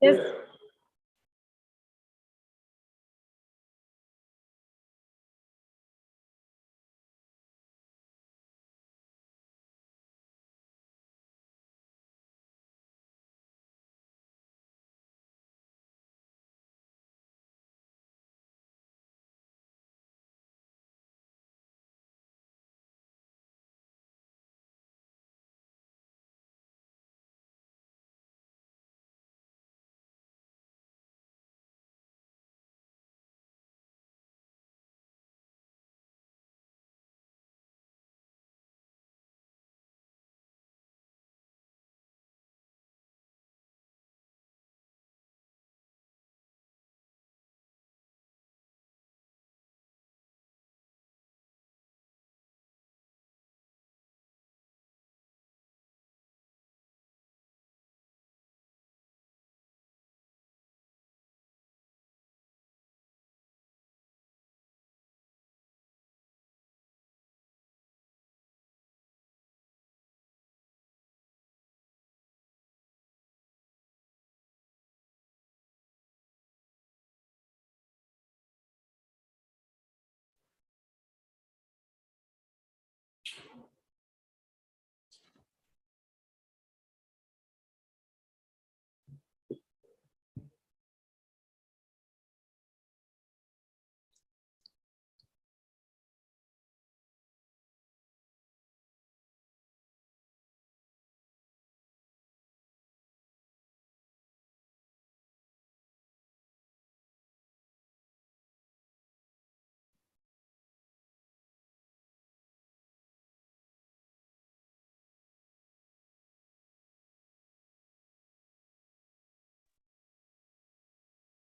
Yes.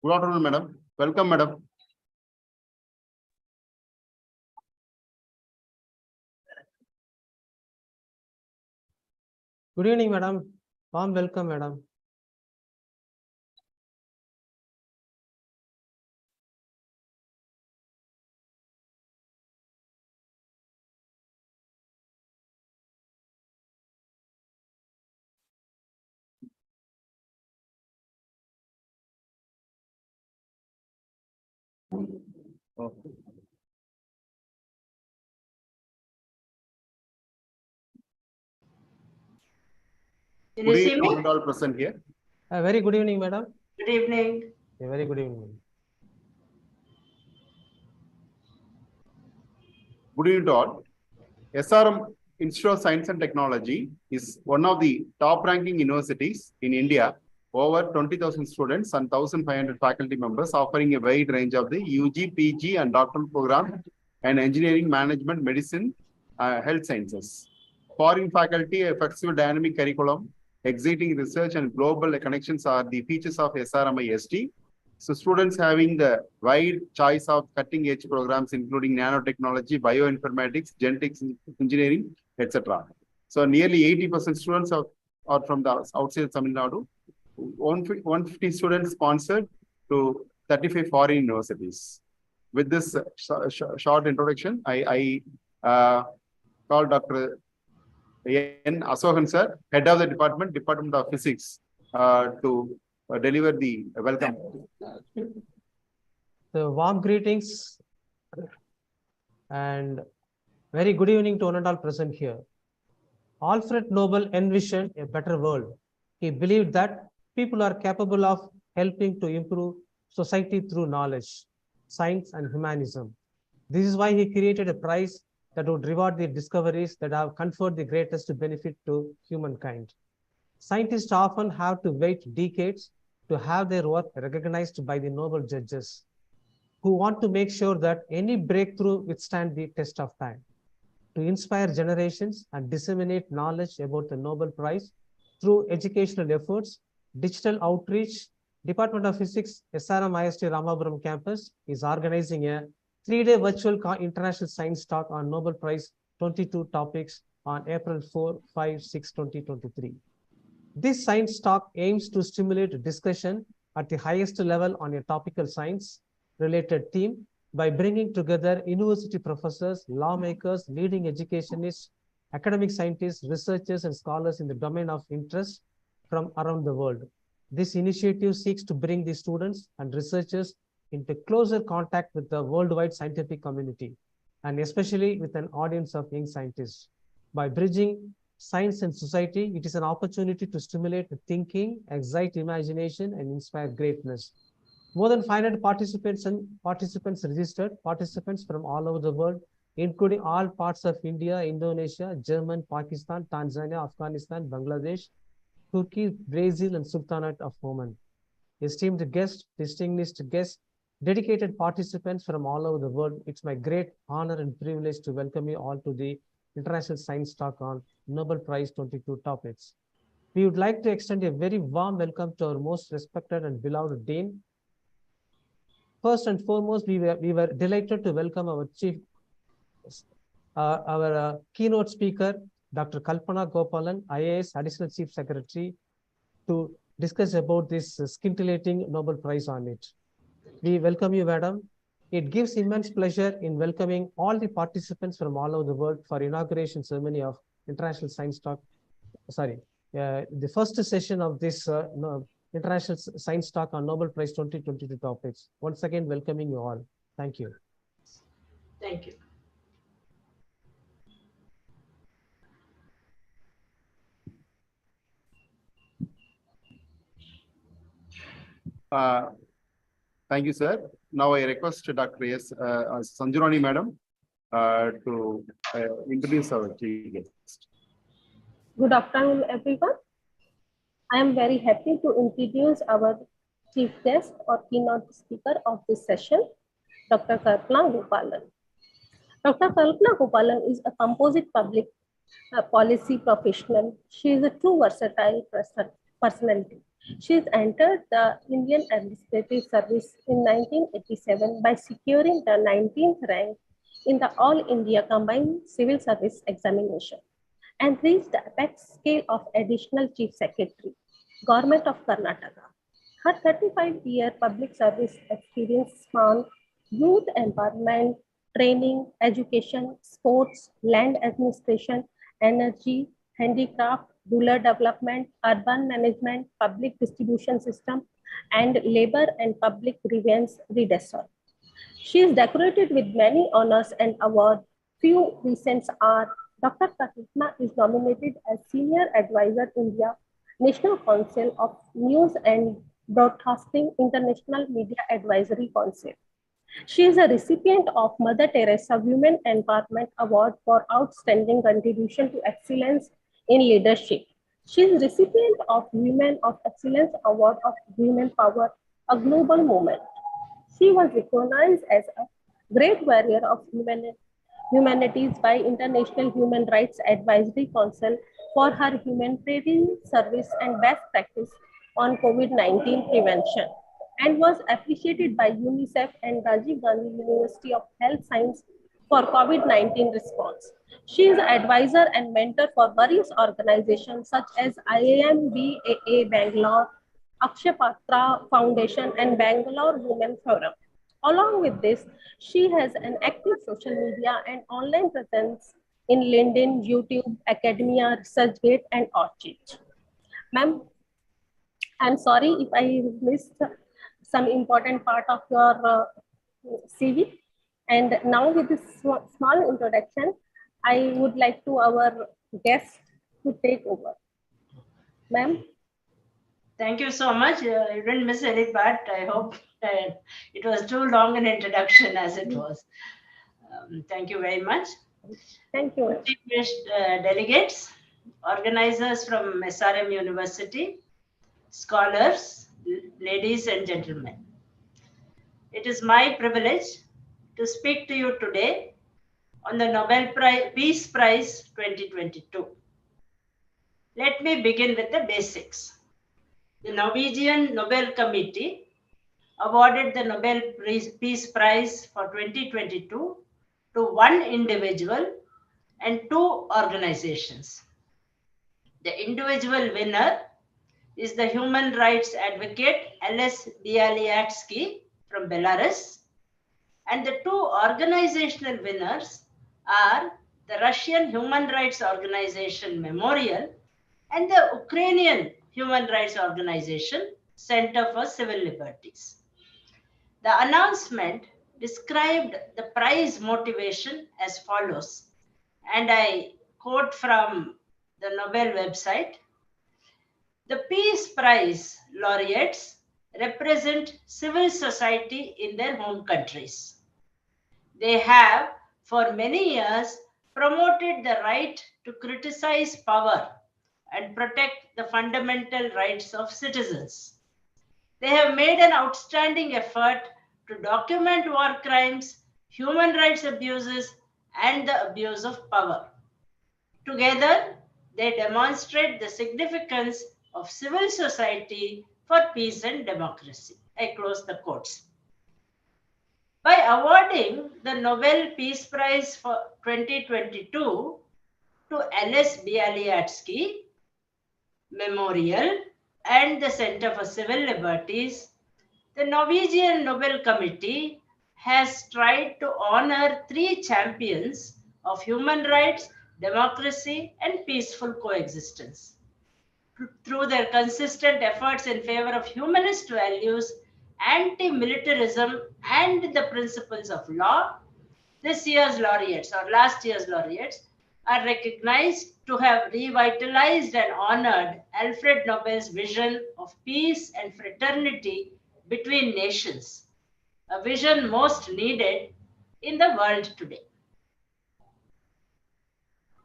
Good afternoon, madam. Welcome, madam. Good evening, madam. Warm welcome, madam. Can Good you see evening, me? all present here. Very good evening, madam. Good evening. Very good evening. Good evening to all. SRM Institute of Science and Technology is one of the top-ranking universities in India. Over 20,000 students and 1,500 faculty members, offering a wide range of the UG, PG, and doctoral programs and engineering, management, medicine, health sciences. Foreign faculty, a flexible dynamic curriculum, exciting research, and global connections are the features of SRMIST. So students having the wide choice of cutting-edge programs, including nanotechnology, bioinformatics, genetics, engineering, etc. So nearly 80% students are from the outside Tamil Nadu. 150 students sponsored to 35 foreign universities. With this short introduction, I call Dr. N. Asokan sir, head of the Department of Physics, to deliver the welcome. So warm greetings and very good evening to one and all present here. Alfred Nobel envisioned a better world. He believed that people are capable of helping to improve society through knowledge, science, and humanism. This is why he created a prize that would reward the discoveries that have conferred the greatest benefit to humankind. Scientists often have to wait decades to have their work recognized by the Nobel judges, who want to make sure that any breakthrough withstand the test of time. To inspire generations and disseminate knowledge about the Nobel Prize through educational efforts, digital outreach, Department of Physics, SRM IST Ramapuram campus is organizing a 3-day virtual international science talk on Nobel Prize 22 topics on April 4, 5, 6, 2023. This science talk aims to stimulate discussion at the highest level on a topical science related theme by bringing together university professors, lawmakers, leading educationists, academic scientists, researchers, and scholars in the domain of interest from around the world. This initiative seeks to bring the students and researchers into closer contact with the worldwide scientific community, and especially with an audience of young scientists. By bridging science and society, it is an opportunity to stimulate thinking, excite imagination, and inspire greatness. More than 500 participants registered, participants from all over the world, including all parts of India, Indonesia, Germany, Pakistan, Tanzania, Afghanistan, Bangladesh, Turkey, Brazil, and Sultanate of Oman. Esteemed guests, distinguished guests, dedicated participants from all over the world, it's my great honor and privilege to welcome you all to the International Science Talk on Nobel Prize 22 topics. We would like to extend a very warm welcome to our most respected and beloved Dean. First and foremost, we were delighted to welcome our keynote speaker, Dr. Kalpana Gopalan, IAS Additional Chief Secretary, to discuss about this scintillating Nobel Prize on it. We welcome you, madam. It gives immense pleasure in welcoming all the participants from all over the world for inauguration ceremony of International Science Talk. The first session of this International Science Talk on Nobel Prize 2022 topics. Once again, welcoming you all. Thank you. Thank you. Thank you, sir. Now I request Dr. S. Sanjurani, madam, to introduce our chief guest. Good afternoon, everyone. I am very happy to introduce our chief guest or keynote speaker of this session, Dr. Kalpana Gopalan. Dr. Kalpana Gopalan is a composite public policy professional. She is a true versatile personality. She has entered the Indian Administrative Service in 1987 by securing the 19th rank in the All India Combined Civil Service Examination and reached the apex scale of Additional Chief Secretary, Government of Karnataka. Her 35-year public service experience spanned youth empowerment, training, education, sports, land administration, energy, handicraft, rural development, urban management, public distribution system, and labor and public grievance redressal. She is decorated with many honors and awards. Few recent are Dr. Kalpana is nominated as Senior Advisor India, National Council of News and Broadcasting International Media Advisory Council. She is a recipient of Mother Teresa Women Empowerment Award for outstanding contribution to excellence in leadership. She is recipient of Women of Excellence Award of Women Power, a global movement. She was recognized as a great warrior of humanities by International Human Rights Advisory Council for her humanitarian service and best practice on COVID-19 prevention, and was appreciated by UNICEF and Rajiv Gandhi University of Health Science for COVID-19 response. She is advisor and mentor for various organizations such as IAM BAA Bangalore, Akshay Patra Foundation, and Bangalore Women Forum. Along with this, she has an active social media and online presence in LinkedIn, YouTube, academia, ResearchGate, and Orchid. Ma'am, I'm sorry if I missed some important part of your CV. And now with this small introduction, I would like to our guest to take over. Ma'am. Thank you so much. You didn't miss any part. I hope it was too long an introduction as it was. Thank you very much. Thank you. Distinguished delegates, organizers from SRM University, scholars, ladies and gentlemen. It is my privilege to speak to you today on the Nobel Peace Prize 2022. Let me begin with the basics. The Norwegian Nobel Committee awarded the Nobel Peace Prize for 2022 to one individual and two organizations. The individual winner is the human rights advocate Ales Bialyatsky from Belarus, and the two organizational winners are the Russian Human Rights Organization Memorial and the Ukrainian Human Rights Organization Center for Civil Liberties. The announcement described the prize motivation as follows, and I quote from the Nobel website. The Peace Prize laureates represent civil society in their home countries. They have, for many years, promoted the right to criticize power and protect the fundamental rights of citizens. They have made an outstanding effort to document war crimes, human rights abuses, and the abuse of power. Together, they demonstrate the significance of civil society for peace and democracy. I close the quotes. By awarding the Nobel Peace Prize for 2022 to Ales Bialyatsky Memorial and the Center for Civil Liberties, the Norwegian Nobel Committee has tried to honor 3 champions of human rights, democracy, and peaceful coexistence. Through their consistent efforts in favor of humanist values, anti-militarism, and the principles of law, this year's laureates or last year's laureates are recognized to have revitalized and honored Alfred Nobel's vision of peace and fraternity between nations, a vision most needed in the world today.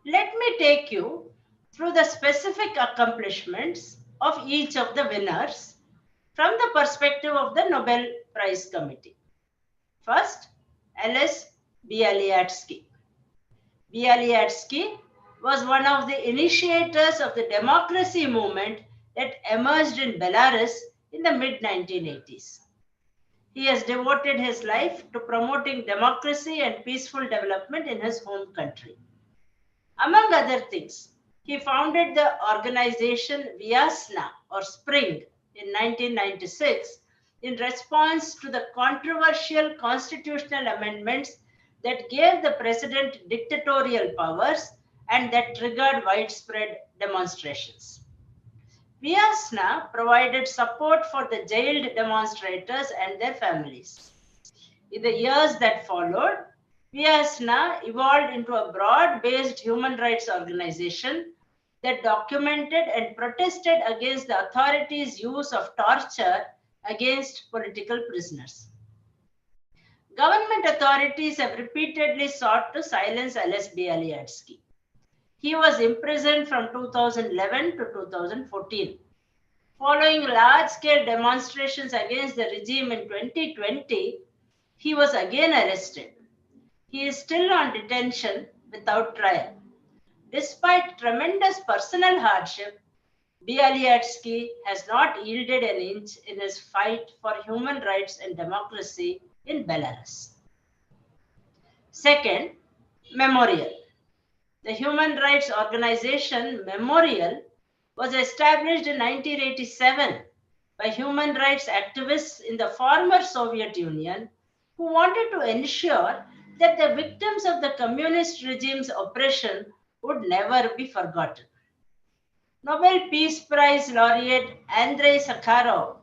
Let me take you through the specific accomplishments of each of the winners from the perspective of the Nobel Prize Committee. First, Ales Bialyatsky. Bialyatsky was one of the initiators of the democracy movement that emerged in Belarus in the mid-1980s. He has devoted his life to promoting democracy and peaceful development in his home country. Among other things, he founded the organization Vyasna or Spring in 1996 in response to the controversial constitutional amendments that gave the president dictatorial powers and that triggered widespread demonstrations. Vyasna provided support for the jailed demonstrators and their families. In the years that followed, Vyasna evolved into a broad-based human rights organization that documented and protested against the authorities' use of torture against political prisoners. Government authorities have repeatedly sought to silence Ales Bialyatsky. He was imprisoned from 2011 to 2014. Following large-scale demonstrations against the regime in 2020, he was again arrested. He is still on detention without trial. Despite tremendous personal hardship, Bialyatsky has not yielded an inch in his fight for human rights and democracy in Belarus. Second, Memorial. The human rights organization Memorial was established in 1987 by human rights activists in the former Soviet Union who wanted to ensure that the victims of the communist regime's oppression would never be forgotten. Nobel Peace Prize laureate Andrei Sakharov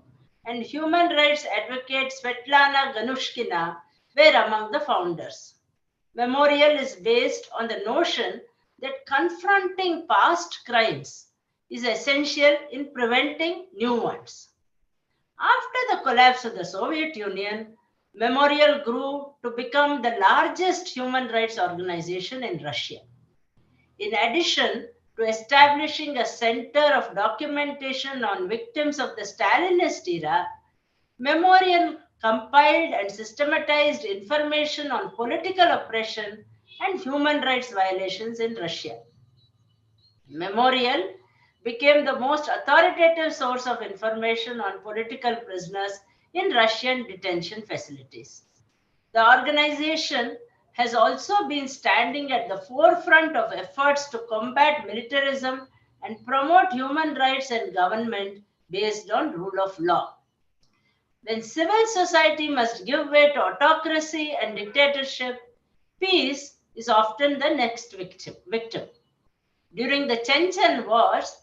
and human rights advocate Svetlana Ganushkina were among the founders. Memorial is based on the notion that confronting past crimes is essential in preventing new ones. After the collapse of the Soviet Union, Memorial grew to become the largest human rights organization in Russia. In addition to establishing a center of documentation on victims of the Stalinist era, Memorial compiled and systematized information on political oppression and human rights violations in Russia. Memorial became the most authoritative source of information on political prisoners in Russian detention facilities. The organization has also been standing at the forefront of efforts to combat militarism and promote human rights and government based on rule of law. When civil society must give way to autocracy and dictatorship, peace is often the next victim. During the Chechen Wars,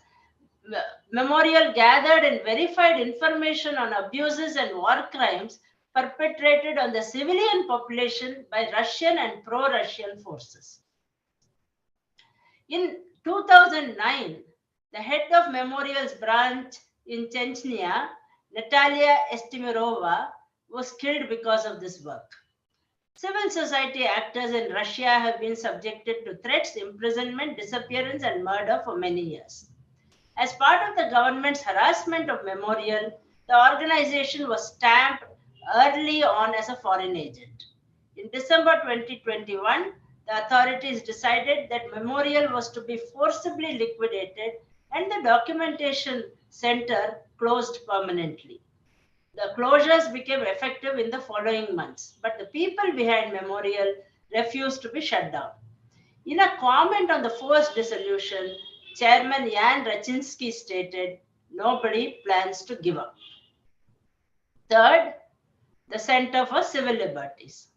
Memorial gathered and verified information on abuses and war crimes perpetrated on the civilian population by Russian and pro-Russian forces. In 2009, the head of Memorial's branch in Chechnya, Natalia Estimirova, was killed because of this work. Civil society actors in Russia have been subjected to threats, imprisonment, disappearance, and murder for many years. As part of the government's harassment of Memorial, the organization was stamped early on as a foreign agent. In December 2021, the authorities decided that Memorial was to be forcibly liquidated and the documentation center closed permanently. The closures became effective in the following months, but the people behind Memorial refused to be shut down. In a comment on the forced dissolution, Chairman Jan Raczynski stated, "Nobody plans to give up." Third, the Center for Civil Liberties.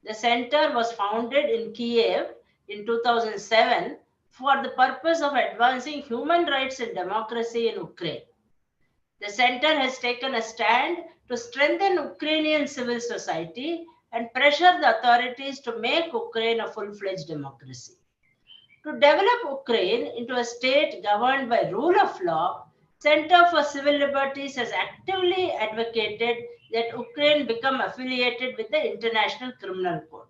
The center was founded in Kiev in 2007 for the purpose of advancing human rights and democracy in Ukraine. The center has taken a stand to strengthen Ukrainian civil society and pressure the authorities to make Ukraine a full-fledged democracy. To develop Ukraine into a state governed by rule of law, Center for Civil Liberties has actively advocated that Ukraine become affiliated with the International Criminal Court.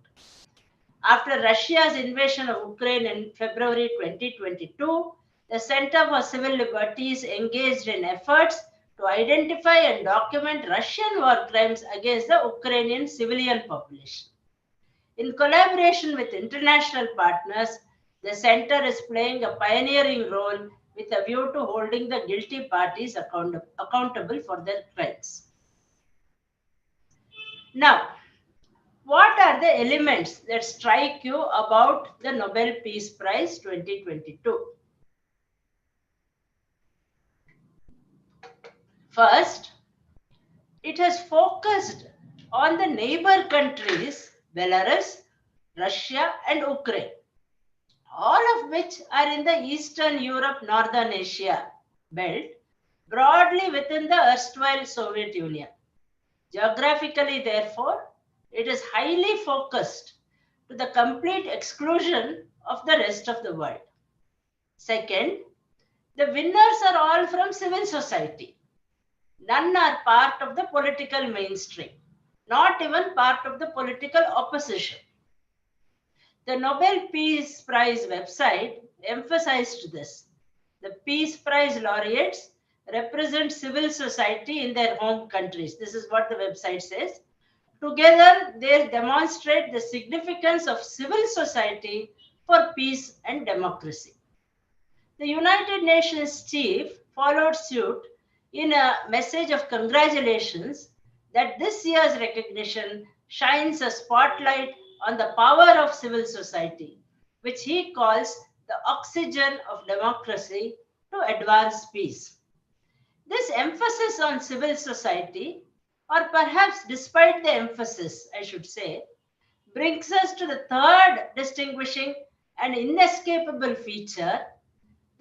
After Russia's invasion of Ukraine in February 2022, the Center for Civil Liberties engaged in efforts to identify and document Russian war crimes against the Ukrainian civilian population. In collaboration with international partners, the center is playing a pioneering role with a view to holding the guilty parties accountable for their crimes. Now, what are the elements that strike you about the Nobel Peace Prize 2022? First, it has focused on the neighbor countries, Belarus, Russia, and Ukraine, all of which are in the Eastern Europe, Northern Asia belt, broadly within the erstwhile Soviet Union. Geographically, therefore, it is highly focused to the complete exclusion of the rest of the world. Second, the winners are all from civil society. None are part of the political mainstream, not even part of the political opposition. The Nobel Peace Prize website emphasized this. The Peace Prize laureates represent civil society in their home countries. This is what the website says. Together, they demonstrate the significance of civil society for peace and democracy. The United Nations chief followed suit in a message of congratulations that this year's recognition shines a spotlight on the power of civil society, which he calls the oxygen of democracy to advance peace. This emphasis on civil society, or perhaps despite the emphasis, I should say, brings us to the third distinguishing and inescapable feature,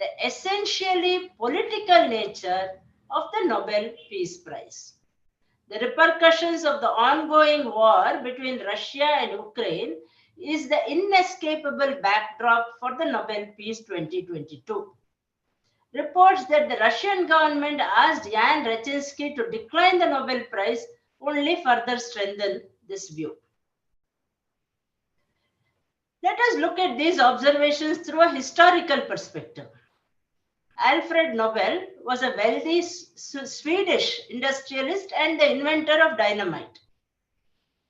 the essentially political nature of the Nobel Peace Prize. The repercussions of the ongoing war between Russia and Ukraine is the inescapable backdrop for the Nobel Peace 2022. Reports that the Russian government asked Jan Raczynski to decline the Nobel Prize only further strengthen this view. Let us look at these observations through a historical perspective. Alfred Nobel was a wealthy Swedish industrialist and the inventor of dynamite.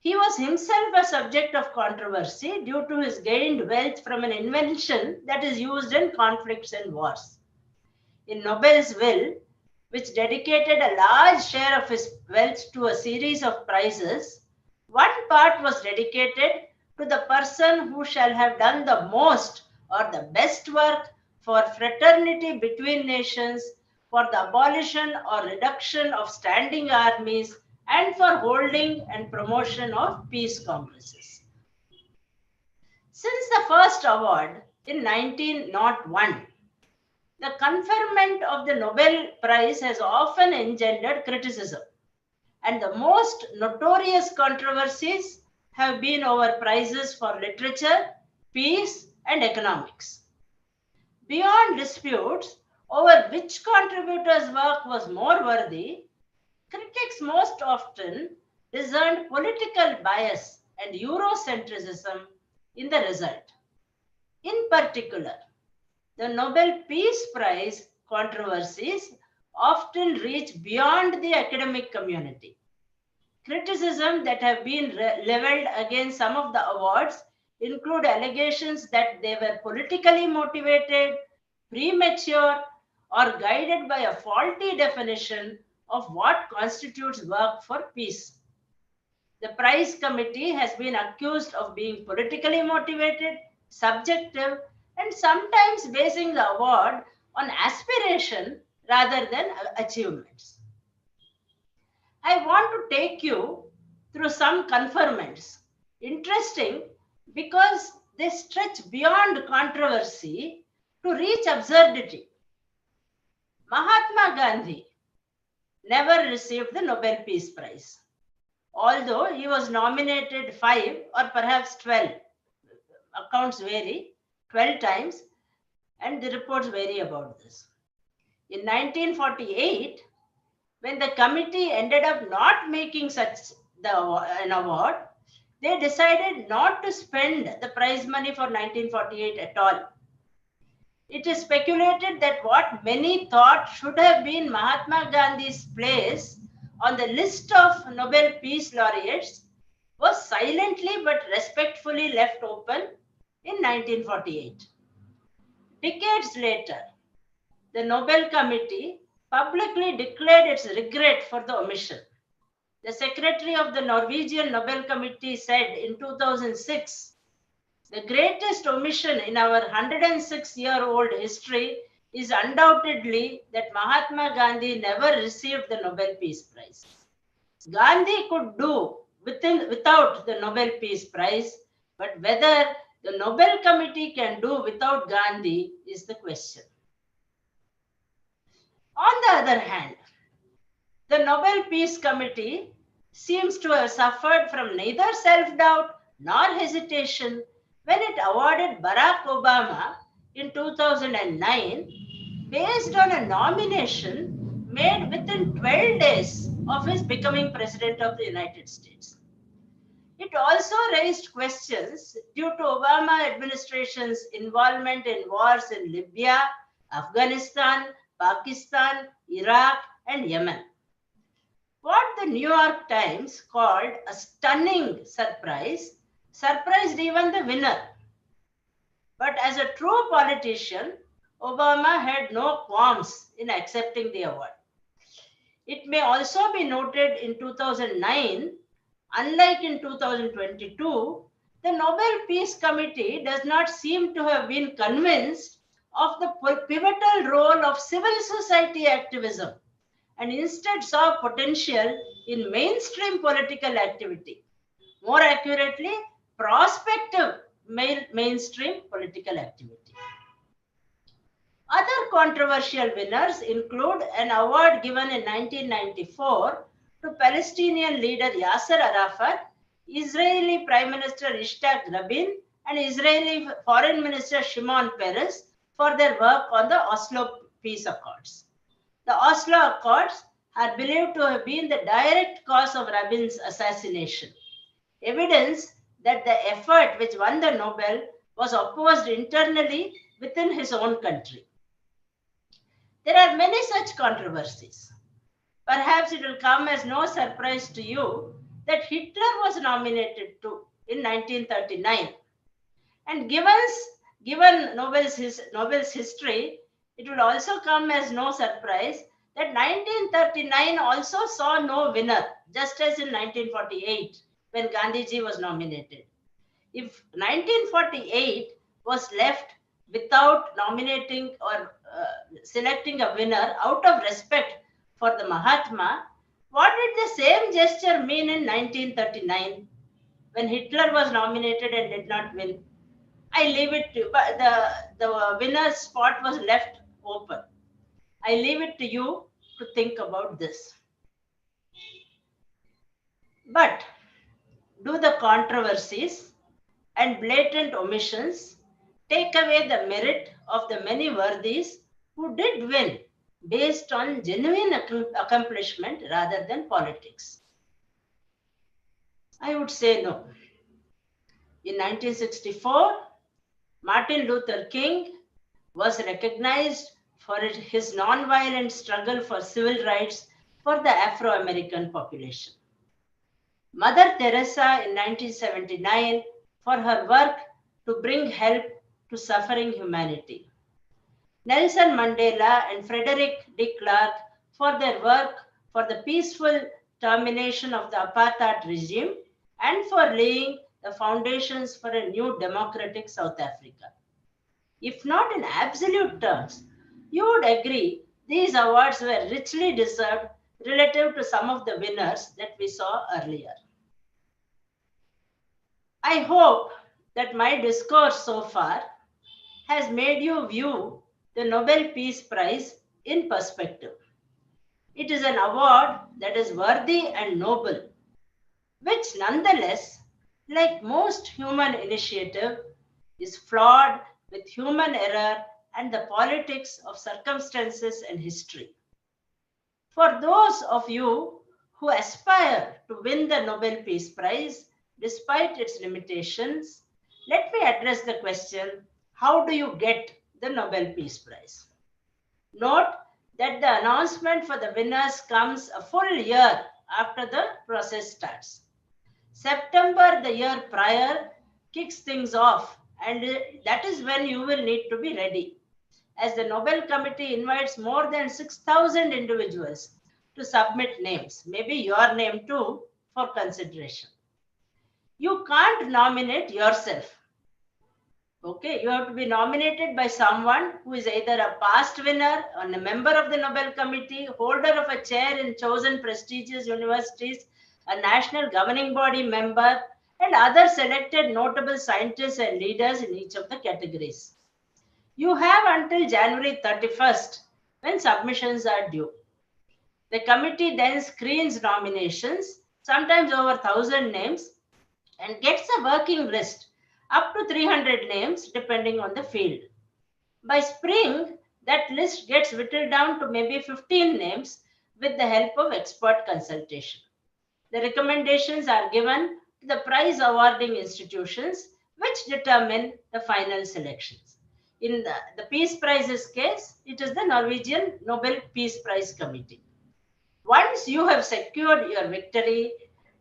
He was himself a subject of controversy due to his gained wealth from an invention that is used in conflicts and wars. In Nobel's will, which dedicated a large share of his wealth to a series of prizes, one part was dedicated to the person who shall have done the most or the best work for fraternity between nations, for the abolition or reduction of standing armies, and for holding and promotion of peace congresses. Since the first award in 1901, The conferment of the Nobel Prize has often engendered criticism, and the most notorious controversies have been over prizes for literature, peace, and economics. Beyond disputes over which contributor's work was more worthy, critics most often discerned political bias and Eurocentrism in the result. In particular, the Nobel Peace Prize controversies often reach beyond the academic community. Criticism that have been leveled against some of the awards include allegations that they were politically motivated, premature, or guided by a faulty definition of what constitutes work for peace. The prize committee has been accused of being politically motivated, subjective, and sometimes basing the award on aspiration rather than achievements. I want to take you through some conferments. Interesting because they stretch beyond controversy to reach absurdity. Mahatma Gandhi never received the Nobel Peace Prize, although he was nominated 5 or perhaps 12, accounts vary, 12 times, and the reports vary about this. In 1948, when the committee ended up not making an award, they decided not to spend the prize money for 1948 at all. It is speculated that what many thought should have been Mahatma Gandhi's place on the list of Nobel Peace Laureates was silently but respectfully left open in 1948. Decades later, the Nobel Committee publicly declared its regret for the omission. The secretary of the Norwegian Nobel Committee said in 2006, "The greatest omission in our 106-year-old history is undoubtedly that Mahatma Gandhi never received the Nobel Peace Prize." Gandhi could do without the Nobel Peace Prize, but whether the Nobel Committee can do without Gandhi is the question. On the other hand, the Nobel Peace Committee seems to have suffered from neither self-doubt nor hesitation when it awarded Barack Obama in 2009 based on a nomination made within 12 days of his becoming President of the United States. It also raised questions due to Obama administration's involvement in wars in Libya, Afghanistan, Pakistan, Iraq, and Yemen. What the New York Times called a stunning surprise surprised even the winner. But as a true politician, Obama had no qualms in accepting the award. It may also be noted in 2009, unlike in 2022, the Nobel Peace Committee does not seem to have been convinced of the pivotal role of civil society activism and instead saw potential in mainstream political activity. More accurately, prospective mainstream political activity. Other controversial winners include an award given in 1994 to Palestinian leader Yasser Arafat, Israeli Prime Minister Yitzhak Rabin, and Israeli Foreign Minister Shimon Peres for their work on the Oslo Peace Accords. The Oslo Accords are believed to have been the direct cause of Rabin's assassination, evidence that the effort which won the Nobel was opposed internally within his own country. There are many such controversies. Perhaps it will come as no surprise to you that Hitler was nominated too in 1939. And given Nobel's history, it will also come as no surprise that 1939 also saw no winner, just as in 1948 when Gandhiji was nominated. If 1948 was left without nominating or selecting a winner out of respect for the Mahatma, what did the same gesture mean in 1939 when Hitler was nominated and did not win? I leave it to, but the winner's spot was left open. I leave it to you to think about this. But do the controversies and blatant omissions take away the merit of the many worthies who did win based on genuine accomplishment rather than politics? I would say no. In 1964, Martin Luther King was recognized for his non-violent struggle for civil rights for the Afro-American population. Mother Teresa in 1979 for her work to bring help to suffering humanity. Nelson Mandela and Frederick de Klerk for their work for the peaceful termination of the apartheid regime and for laying the foundations for a new democratic South Africa. If not in absolute terms, you would agree these awards were richly deserved relative to some of the winners that we saw earlier. I hope that my discourse so far has made you view the Nobel Peace Prize in perspective. It is an award that is worthy and noble, which nonetheless, like most human initiative, is flawed with human error and the politics of circumstances and history. For those of you who aspire to win the Nobel Peace Prize, despite its limitations, let me address the question, how do you get the Nobel Peace Prize? Note that the announcement for the winners comes a full year after the process starts. September the year prior kicks things off, and that is when you will need to be ready, as the Nobel Committee invites more than 6,000 individuals to submit names, maybe your name too, for consideration. You can't nominate yourself. Okay, you have to be nominated by someone who is either a past winner or a member of the Nobel Committee, holder of a chair in chosen prestigious universities, a national governing body member, and other selected notable scientists and leaders in each of the categories. You have until January 31st when submissions are due. The committee then screens nominations, sometimes over 1,000 names, and gets a working list up to 300 names depending on the field. By spring, that list gets whittled down to maybe 15 names with the help of expert consultation. The recommendations are given to the prize awarding institutions, which determine the final selections. In the Peace Prize's case, it is the Norwegian Nobel Peace Prize Committee. Once you have secured your victory,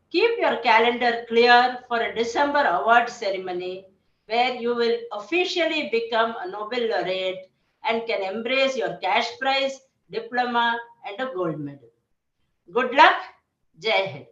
keep your calendar clear for a December award ceremony where you will officially become a Nobel laureate and can embrace your cash prize, diploma, and a gold medal. Good luck. Jai Hind.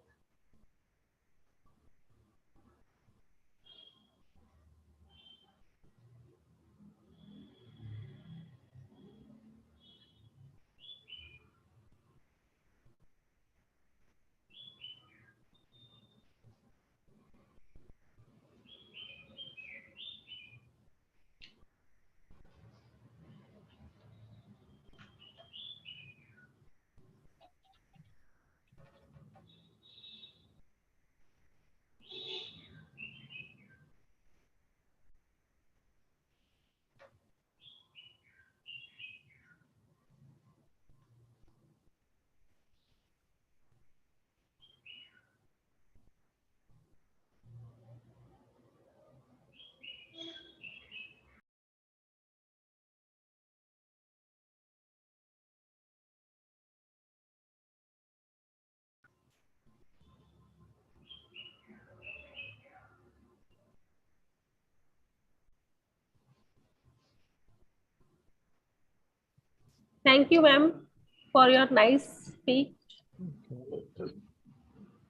Thank you, ma'am, for your nice speech.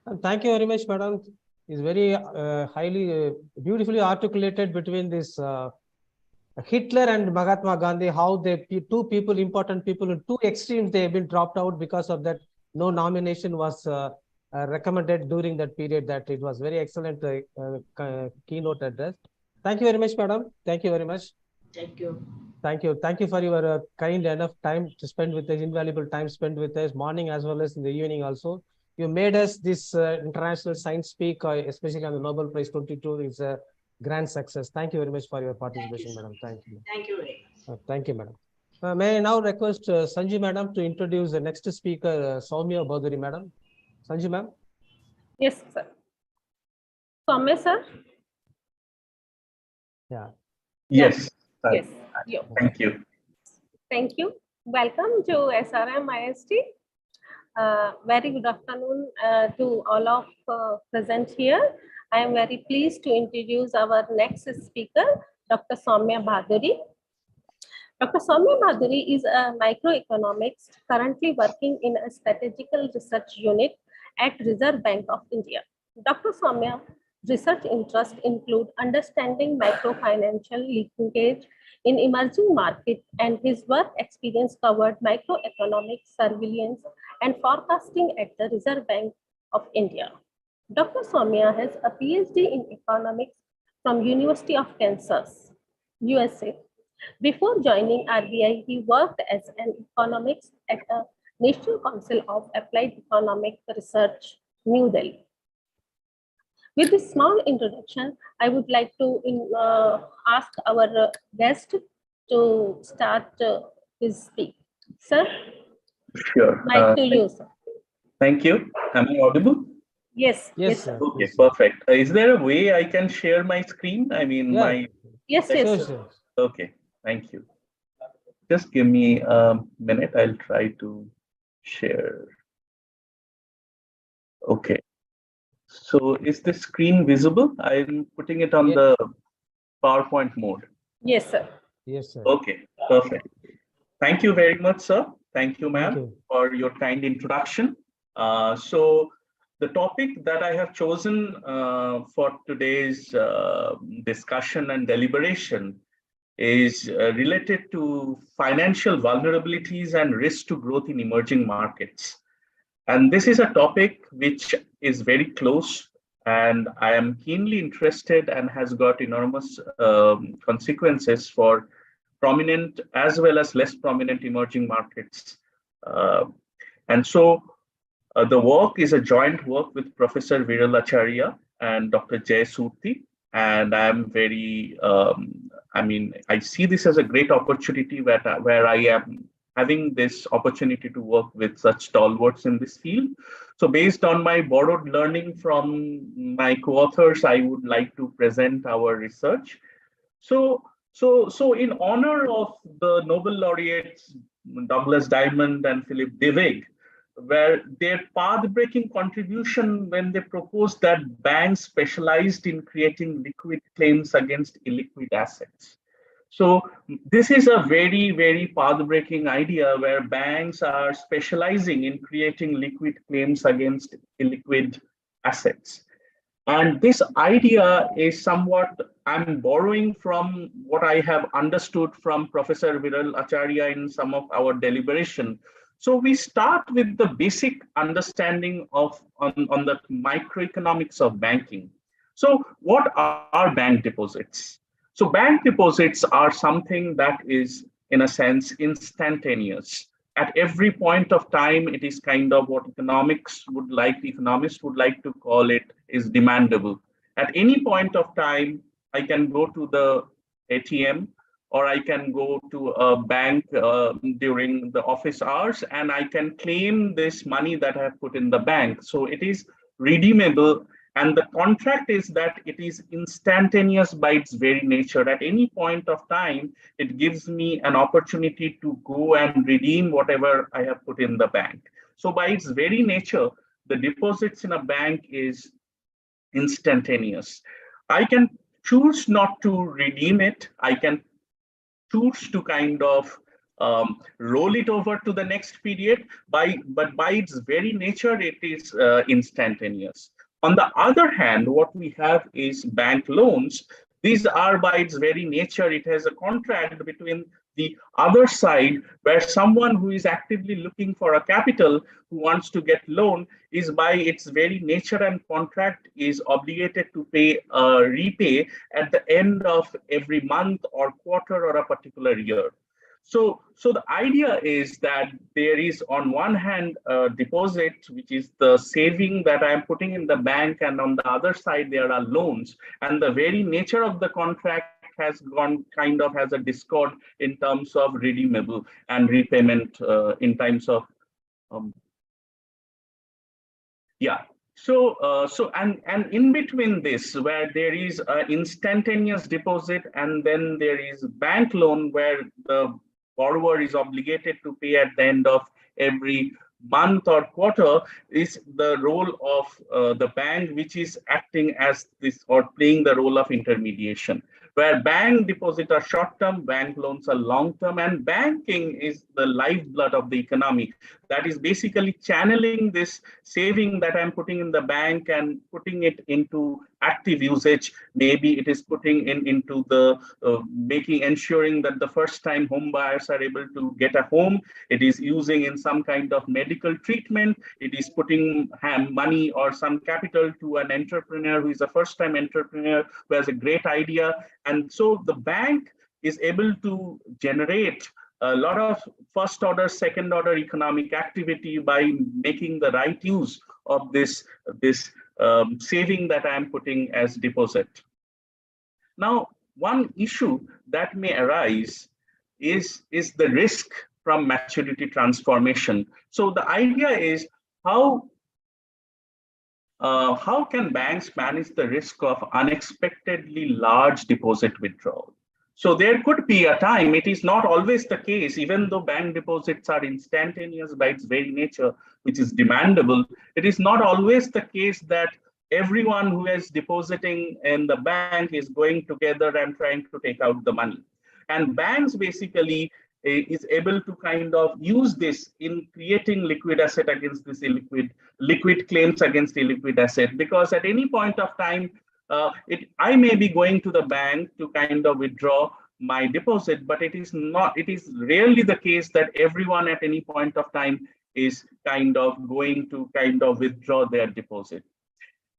And thank you very much, madam. It's very highly, beautifully articulated between this Hitler and Mahatma Gandhi, how they two people, important people in two extremes, they have been dropped out because of that. No nomination was recommended during that period. That it was very excellent keynote address. Thank you very much, madam. Thank you very much. Thank you. Thank you. Thank you for your kind enough time to spend with us, invaluable time spent with us, morning as well as in the evening also. You made us this International Science Speak, especially on the Nobel Prize 22, is a grand success. Thank you very much for your participation, madam. Thank you. Thank you very much. Thank you, madam. May I now request Sanji madam to introduce the next speaker, Soumya Bhaduri madam. Sanji ma'am. Yes, sir. Soumya, sir? Yeah. Yes. Yes. Yeah. Thank you. Thank you. Welcome to SRM IST. Very good afternoon to all of present here. I am very pleased to introduce our next speaker, Dr. Soumya Bhaduri. Dr. Soumya Bhaduri is a microeconomist currently working in a strategical research unit at Reserve Bank of India. Dr. Soumya's research interests include understanding microfinancial linkage in emerging markets, and his work experience covered microeconomic surveillance and forecasting at the Reserve Bank of India. Dr. Soumya has a PhD in economics from University of Kansas, USA. Before joining RBI, he worked as an economist at the National Council of Applied Economic Research, New Delhi. With this small introduction, I would like to ask our guest to start his speech. Sir, Sure. mic to you, sir. Thank you. Am I audible? Yes. Yes, sir. sir. Okay, Yes, sir. perfect. Is there a way I can share my screen? I mean, Yeah. my. Yes, Sure, yes. sir. Okay, thank you. Just give me a minute. I'll try to share. Okay. So is the screen visible? I'm putting it on Yeah. the PowerPoint mode. Yes, sir. Yes, sir. Okay, perfect. Thank you very much, sir. Thank you, Thank ma'am, you. for your kind introduction. So the topic that I have chosen for today's discussion and deliberation is related to financial vulnerabilities and risk to growth in emerging markets. And this is a topic which is very close, and I am keenly interested and has got enormous consequences for prominent as well as less prominent emerging markets. And so the work is a joint work with Professor Viral Acharya and Dr. Jay Surti. And I'm very, I see this as a great opportunity where I am having this opportunity to work with such stalwarts in this field. So based on my borrowed learning from my co-authors, I would like to present our research. So in honor of the Nobel laureates, Douglas Diamond and Philip Dewey, where their path-breaking contribution when they proposed that banks specialized in creating liquid claims against illiquid assets. So this is a very, very path-breaking idea where banks are specializing in creating liquid claims against illiquid assets. And this idea is somewhat, I'm borrowing from what I have understood from Professor Viral Acharya in some of our deliberation. So we start with the basic understanding of on the microeconomics of banking. So what are bank deposits? So bank deposits are something that is, in a sense, instantaneous. At every point of time, it is kind of what economists would like to call it is demandable. At any point of time, I can go to the ATM or I can go to a bank during the office hours and I can claim this money that I have put in the bank. So it is redeemable. And the contract is that it is instantaneous by its very nature. At any point of time, it gives me an opportunity to go and redeem whatever I have put in the bank. So by its very nature, the deposits in a bank is instantaneous. I can choose not to redeem it. I can choose to kind of roll it over to the next period, but by its very nature, it is instantaneous. On the other hand, what we have is bank loans, These are by its very nature, it has a contract between the other side, where someone who is actively looking for a capital, who wants to get loan, is by its very nature and contract is obligated to repay at the end of every month or quarter or a particular year. So the idea is that there is on one hand a deposit, which is the saving that I am putting in the bank, and on the other side there are loans. And the very nature of the contract has gone kind of as a discord in terms of redeemable and repayment in terms of yeah. And in between this, where there is an instantaneous deposit and then there is bank loan where the borrower is obligated to pay at the end of every month or quarter, is the role of the bank, which is acting as this or playing the role of intermediation. Where bank deposits are short-term, bank loans are long-term, and banking is the lifeblood of the economy. That is basically channeling this saving that I'm putting in the bank and putting it into active usage. Maybe it is putting into the ensuring that the first-time home buyers are able to get a home. It is using in some kind of medical treatment. It is putting money or some capital to an entrepreneur who is a first-time entrepreneur who has a great idea. And so the bank is able to generate a lot of first order, second order economic activity by making the right use of this saving that I am putting as deposit. Now, one issue that may arise is the risk from maturity transformation. So the idea is how can banks manage the risk of unexpectedly large deposit withdrawal? So there could be a time, it is not always the case, even though bank deposits are instantaneous by its very nature, which is demandable, it is not always the case that everyone who is depositing in the bank is going together and trying to take out the money. And banks basically is able to kind of use this in creating liquid asset against this illiquid, liquid claims against illiquid asset, because at any point of time, I may be going to the bank to kind of withdraw my deposit, but it is rarely the case that everyone at any point of time is kind of going to kind of withdraw their deposit.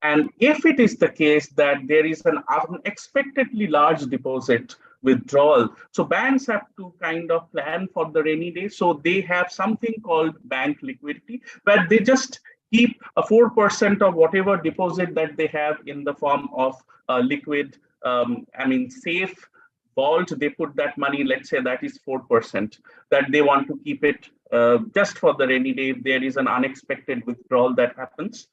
And if it is the case that there is an unexpectedly large deposit withdrawal, so banks have to kind of plan for the rainy day. So they have something called bank liquidity, where they just keep a 4% of whatever deposit that they have in the form of liquid, safe vault. They put that money, let's say that is 4%, that they want to keep it just for the rainy day if there is an unexpected withdrawal that happens.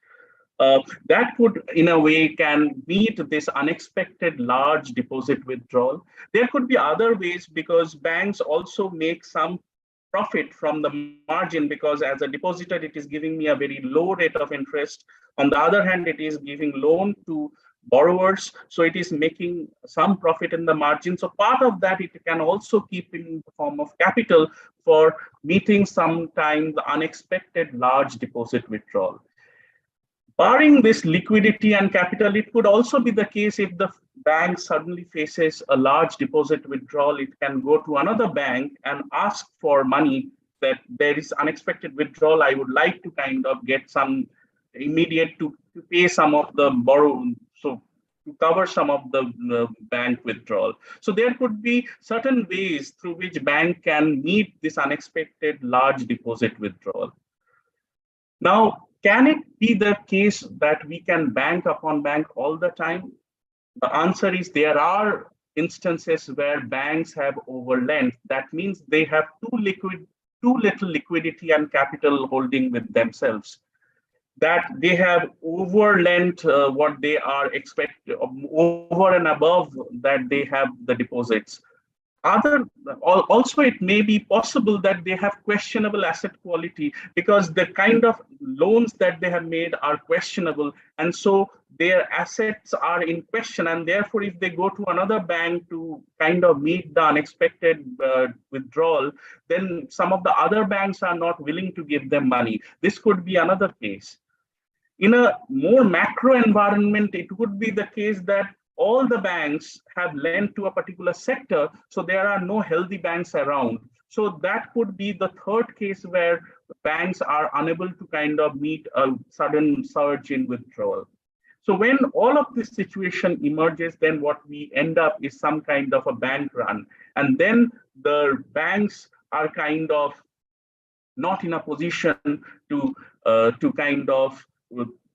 That could, in a way, can meet this unexpected large deposit withdrawal. There could be other ways, because banks also make some profit from the margin, because as a depositor, it is giving me a very low rate of interest. On the other hand, it is giving loan to borrowers, so it is making some profit in the margin. So part of that it can also keep in the form of capital for meeting sometime the unexpected large deposit withdrawal. Barring this liquidity and capital, it could also be the case if the bank suddenly faces a large deposit withdrawal, it can go to another bank and ask for money, that there is unexpected withdrawal. I would like to kind of get some immediate to pay some of the so to cover some of the bank withdrawal. So there could be certain ways through which bank can meet this unexpected large deposit withdrawal. Now, can it be the case that we can bank upon bank all the time? The answer is there are instances where banks have overlent. That means they have too little liquidity and capital holding with themselves, that they have overlent what they are expected over and above that they have the deposits. Also, it may be possible that they have questionable asset quality, because the kind of loans that they have made are questionable, and so their assets are in question, and therefore if they go to another bank to kind of meet the unexpected withdrawal, then some of the other banks are not willing to give them money. This could be another case. In a more macro environment, it would be the case that all the banks have lent to a particular sector, so there are no healthy banks around. So that could be the third case where banks are unable to kind of meet a sudden surge in withdrawal. So when all of this situation emerges, then what we end up is some kind of a bank run. And then the banks are kind of not in a position to kind of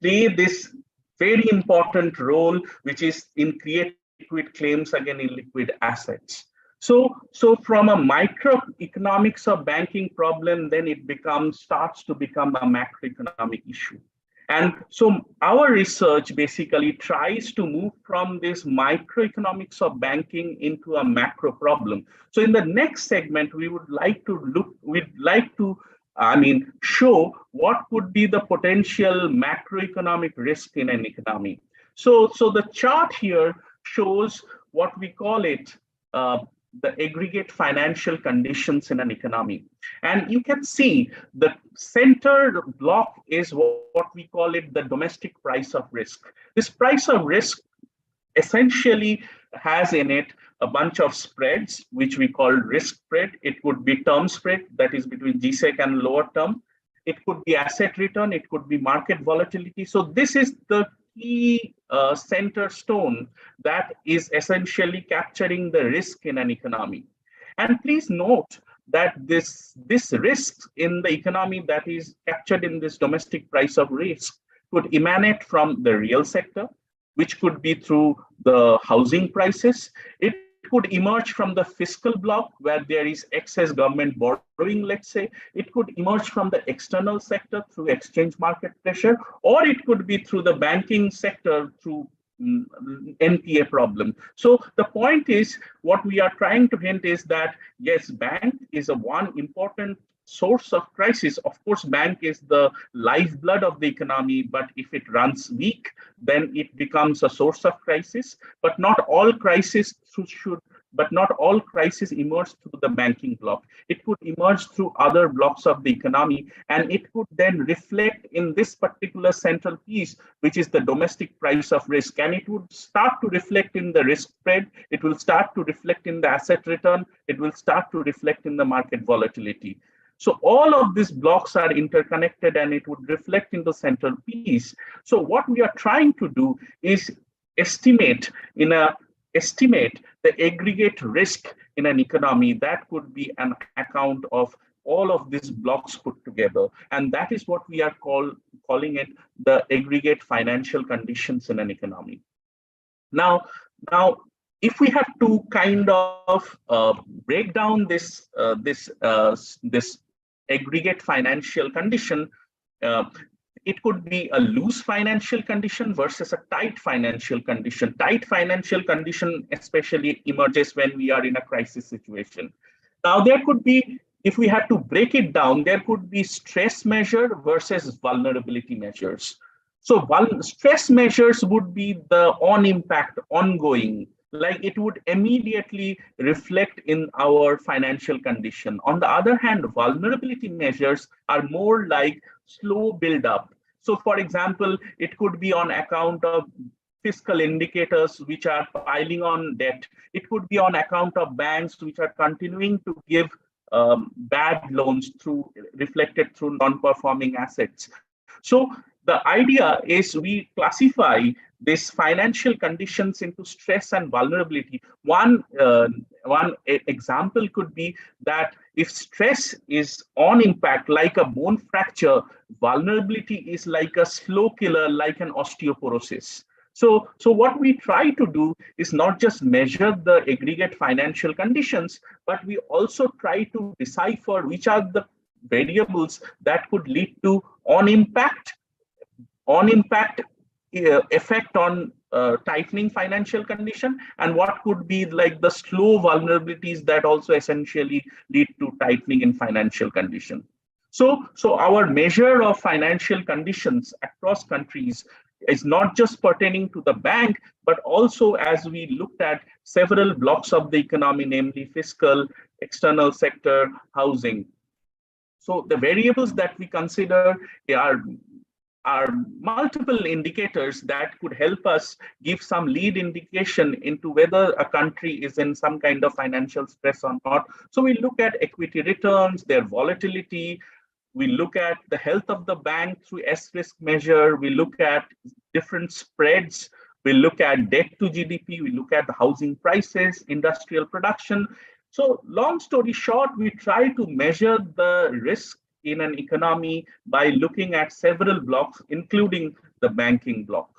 play this very important role, which is in creating liquid claims against illiquid assets. So from a microeconomics of banking problem, then it starts to become a macroeconomic issue. And so our research basically tries to move from this microeconomics of banking into a macro problem. So in the next segment, we'd like to show what could be the potential macroeconomic risk in an economy. So the chart here shows what we call it, the aggregate financial conditions in an economy. And you can see the center block is what we call it, the domestic price of risk. This price of risk essentially has in it a bunch of spreads, which we call risk spread. It could be term spread, that is between GSEC and lower term. It could be asset return, it could be market volatility. So this is the key center stone that is essentially capturing the risk in an economy. And please note that this risk in the economy that is captured in this domestic price of risk could emanate from the real sector, which could be through the housing prices. It could emerge from the fiscal block where there is excess government borrowing, let's say. It could emerge from the external sector through exchange market pressure, or it could be through the banking sector through NPA problem. So the point is, what we are trying to hint is that, yes, bank is a one important source of crisis. Of course, bank is the lifeblood of the economy, but if it runs weak, then it becomes a source of crisis. But not all crises emerge through the banking block. It could emerge through other blocks of the economy, and it could then reflect in this particular central piece, which is the domestic price of risk. And it would start to reflect in the risk spread. It will start to reflect in the asset return. It will start to reflect in the market volatility. So all of these blocks are interconnected, and it would reflect in the central piece. So what we are trying to do is estimate the aggregate risk in an economy that could be an account of all of these blocks put together. And that is what we are calling it the aggregate financial conditions in an economy. Now, if we have to kind of break down this aggregate financial condition, it could be a loose financial condition versus a tight financial condition. Tight financial condition especially emerges when we are in a crisis situation. Now, there could be, if we had to break it down, there could be stress measure versus vulnerability measures. So stress measures would be the on-impact, ongoing, like it would immediately reflect in our financial condition. On the other hand, vulnerability measures are more like slow build-up. So for example, it could be on account of fiscal indicators which are piling on debt. It could be on account of banks which are continuing to give bad loans reflected through non-performing assets. So the idea is we classify these financial conditions into stress and vulnerability. One example could be that if stress is on impact, like a bone fracture, vulnerability is like a slow killer, like an osteoporosis. So what we try to do is not just measure the aggregate financial conditions, but we also try to decipher which are the variables that could lead to on-impact effect on tightening financial condition, and what could be like the slow vulnerabilities that also essentially lead to tightening in financial condition. So our measure of financial conditions across countries is not just pertaining to the bank, but also as we looked at several blocks of the economy, namely fiscal, external sector, housing. So the variables that we consider are are multiple indicators that could help us give some lead indication into whether a country is in some kind of financial stress or not. So we look at equity returns, their volatility, we look at the health of the bank through S-risk measure, we look at different spreads, we look at debt to GDP, we look at the housing prices, industrial production. So long story short, we try to measure the risk in an economy by looking at several blocks, including the banking block.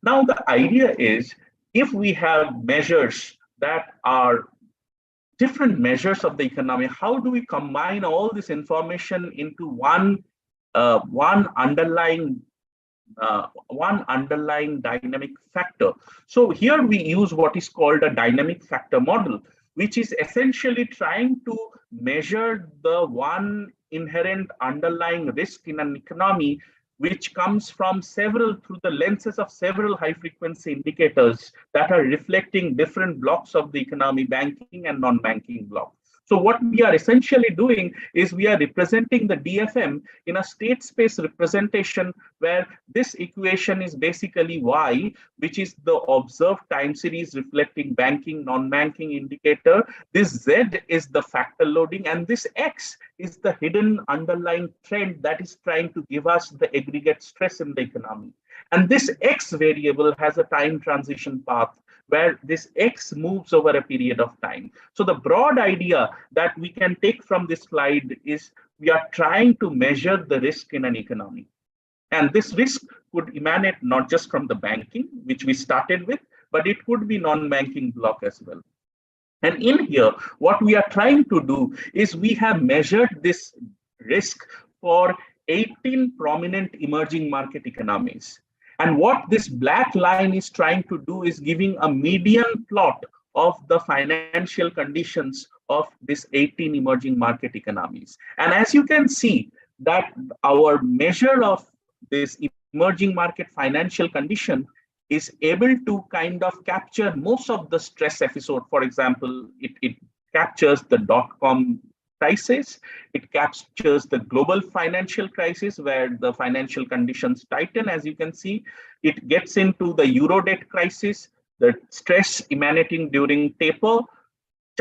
Now, the idea is if we have measures that are different measures of the economy, how do we combine all this information into one underlying dynamic factor? So here we use what is called a dynamic factor model, which is essentially trying to measure the one inherent underlying risk in an economy, which comes from through the lenses of several high frequency indicators that are reflecting different blocks of the economy, banking and non-banking block. So what we are essentially doing is we are representing the DFM in a state space representation where this equation is basically Y, which is the observed time series reflecting banking, non-banking indicator. This Z is the factor loading, and this X is the hidden underlying trend that is trying to give us the aggregate stress in the economy. And this X variable has a time transition path where this X moves over a period of time. So the broad idea that we can take from this slide is we are trying to measure the risk in an economy. And this risk could emanate not just from the banking, which we started with, but it could be non-banking block as well. And in here, what we are trying to do is we have measured this risk for 18 prominent emerging market economies. And what this black line is trying to do is giving a median plot of the financial conditions of these 18 emerging market economies. And as you can see, that our measure of this emerging market financial condition is able to kind of capture most of the stress episode. For example, it captures the dot-com crisis, it captures the global financial crisis where the financial conditions tighten, as you can see. It gets into the euro debt crisis, the stress emanating during taper,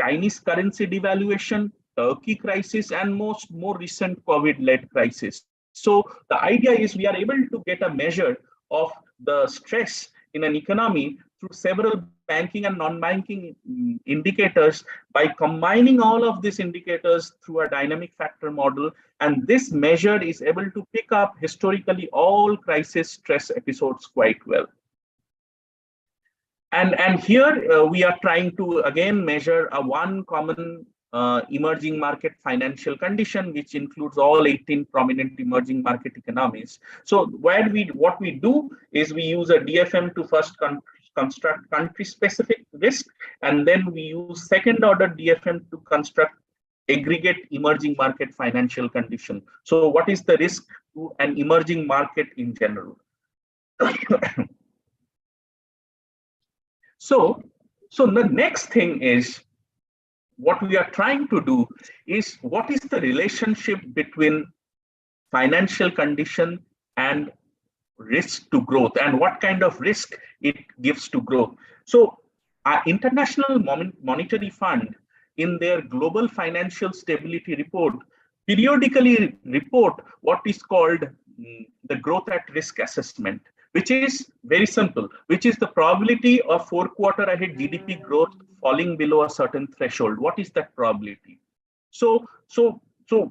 Chinese currency devaluation, Turkey crisis, and more recent COVID-led crisis. So the idea is we are able to get a measure of the stress in an economy through several banking and non-banking indicators by combining all of these indicators through a dynamic factor model. And this measure is able to pick up historically all crisis stress episodes quite well. And here we are trying to again measure a one common emerging market financial condition, which includes all 18 prominent emerging market economies. So what we do is we use a DFM to first construct country-specific risk, and then we use second-order DFM to construct aggregate emerging market financial condition. So what is the risk to an emerging market in general? So the next thing is, what we are trying to do is what is the relationship between financial condition and risk to growth, and what kind of risk it gives to growth. So our International Monetary Fund, in their Global Financial Stability Report, periodically report what is called the growth at risk assessment, which is very simple, which is the probability of 4-quarter ahead GDP growth falling below a certain threshold. What is that probability? So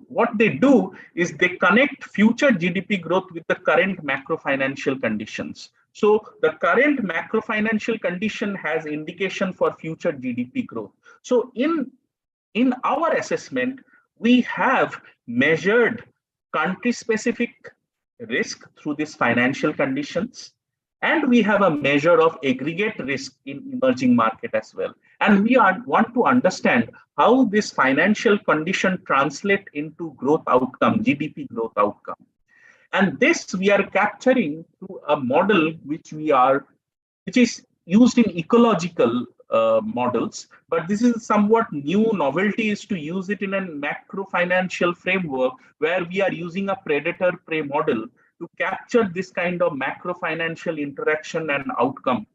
what they do is they connect future GDP growth with the current macro financial conditions. So the current macro financial condition has indication for future GDP growth. So in our assessment, we have measured country-specific risk through these financial conditions, and we have a measure of aggregate risk in emerging market as well. And we want to understand how this financial condition translate into growth outcome, GDP growth outcome. And this we are capturing through a model which is used in ecological models, but this is somewhat new novelty is to use it in a macro financial framework where we are using a predator-prey model to capture this kind of macro financial interaction and outcome.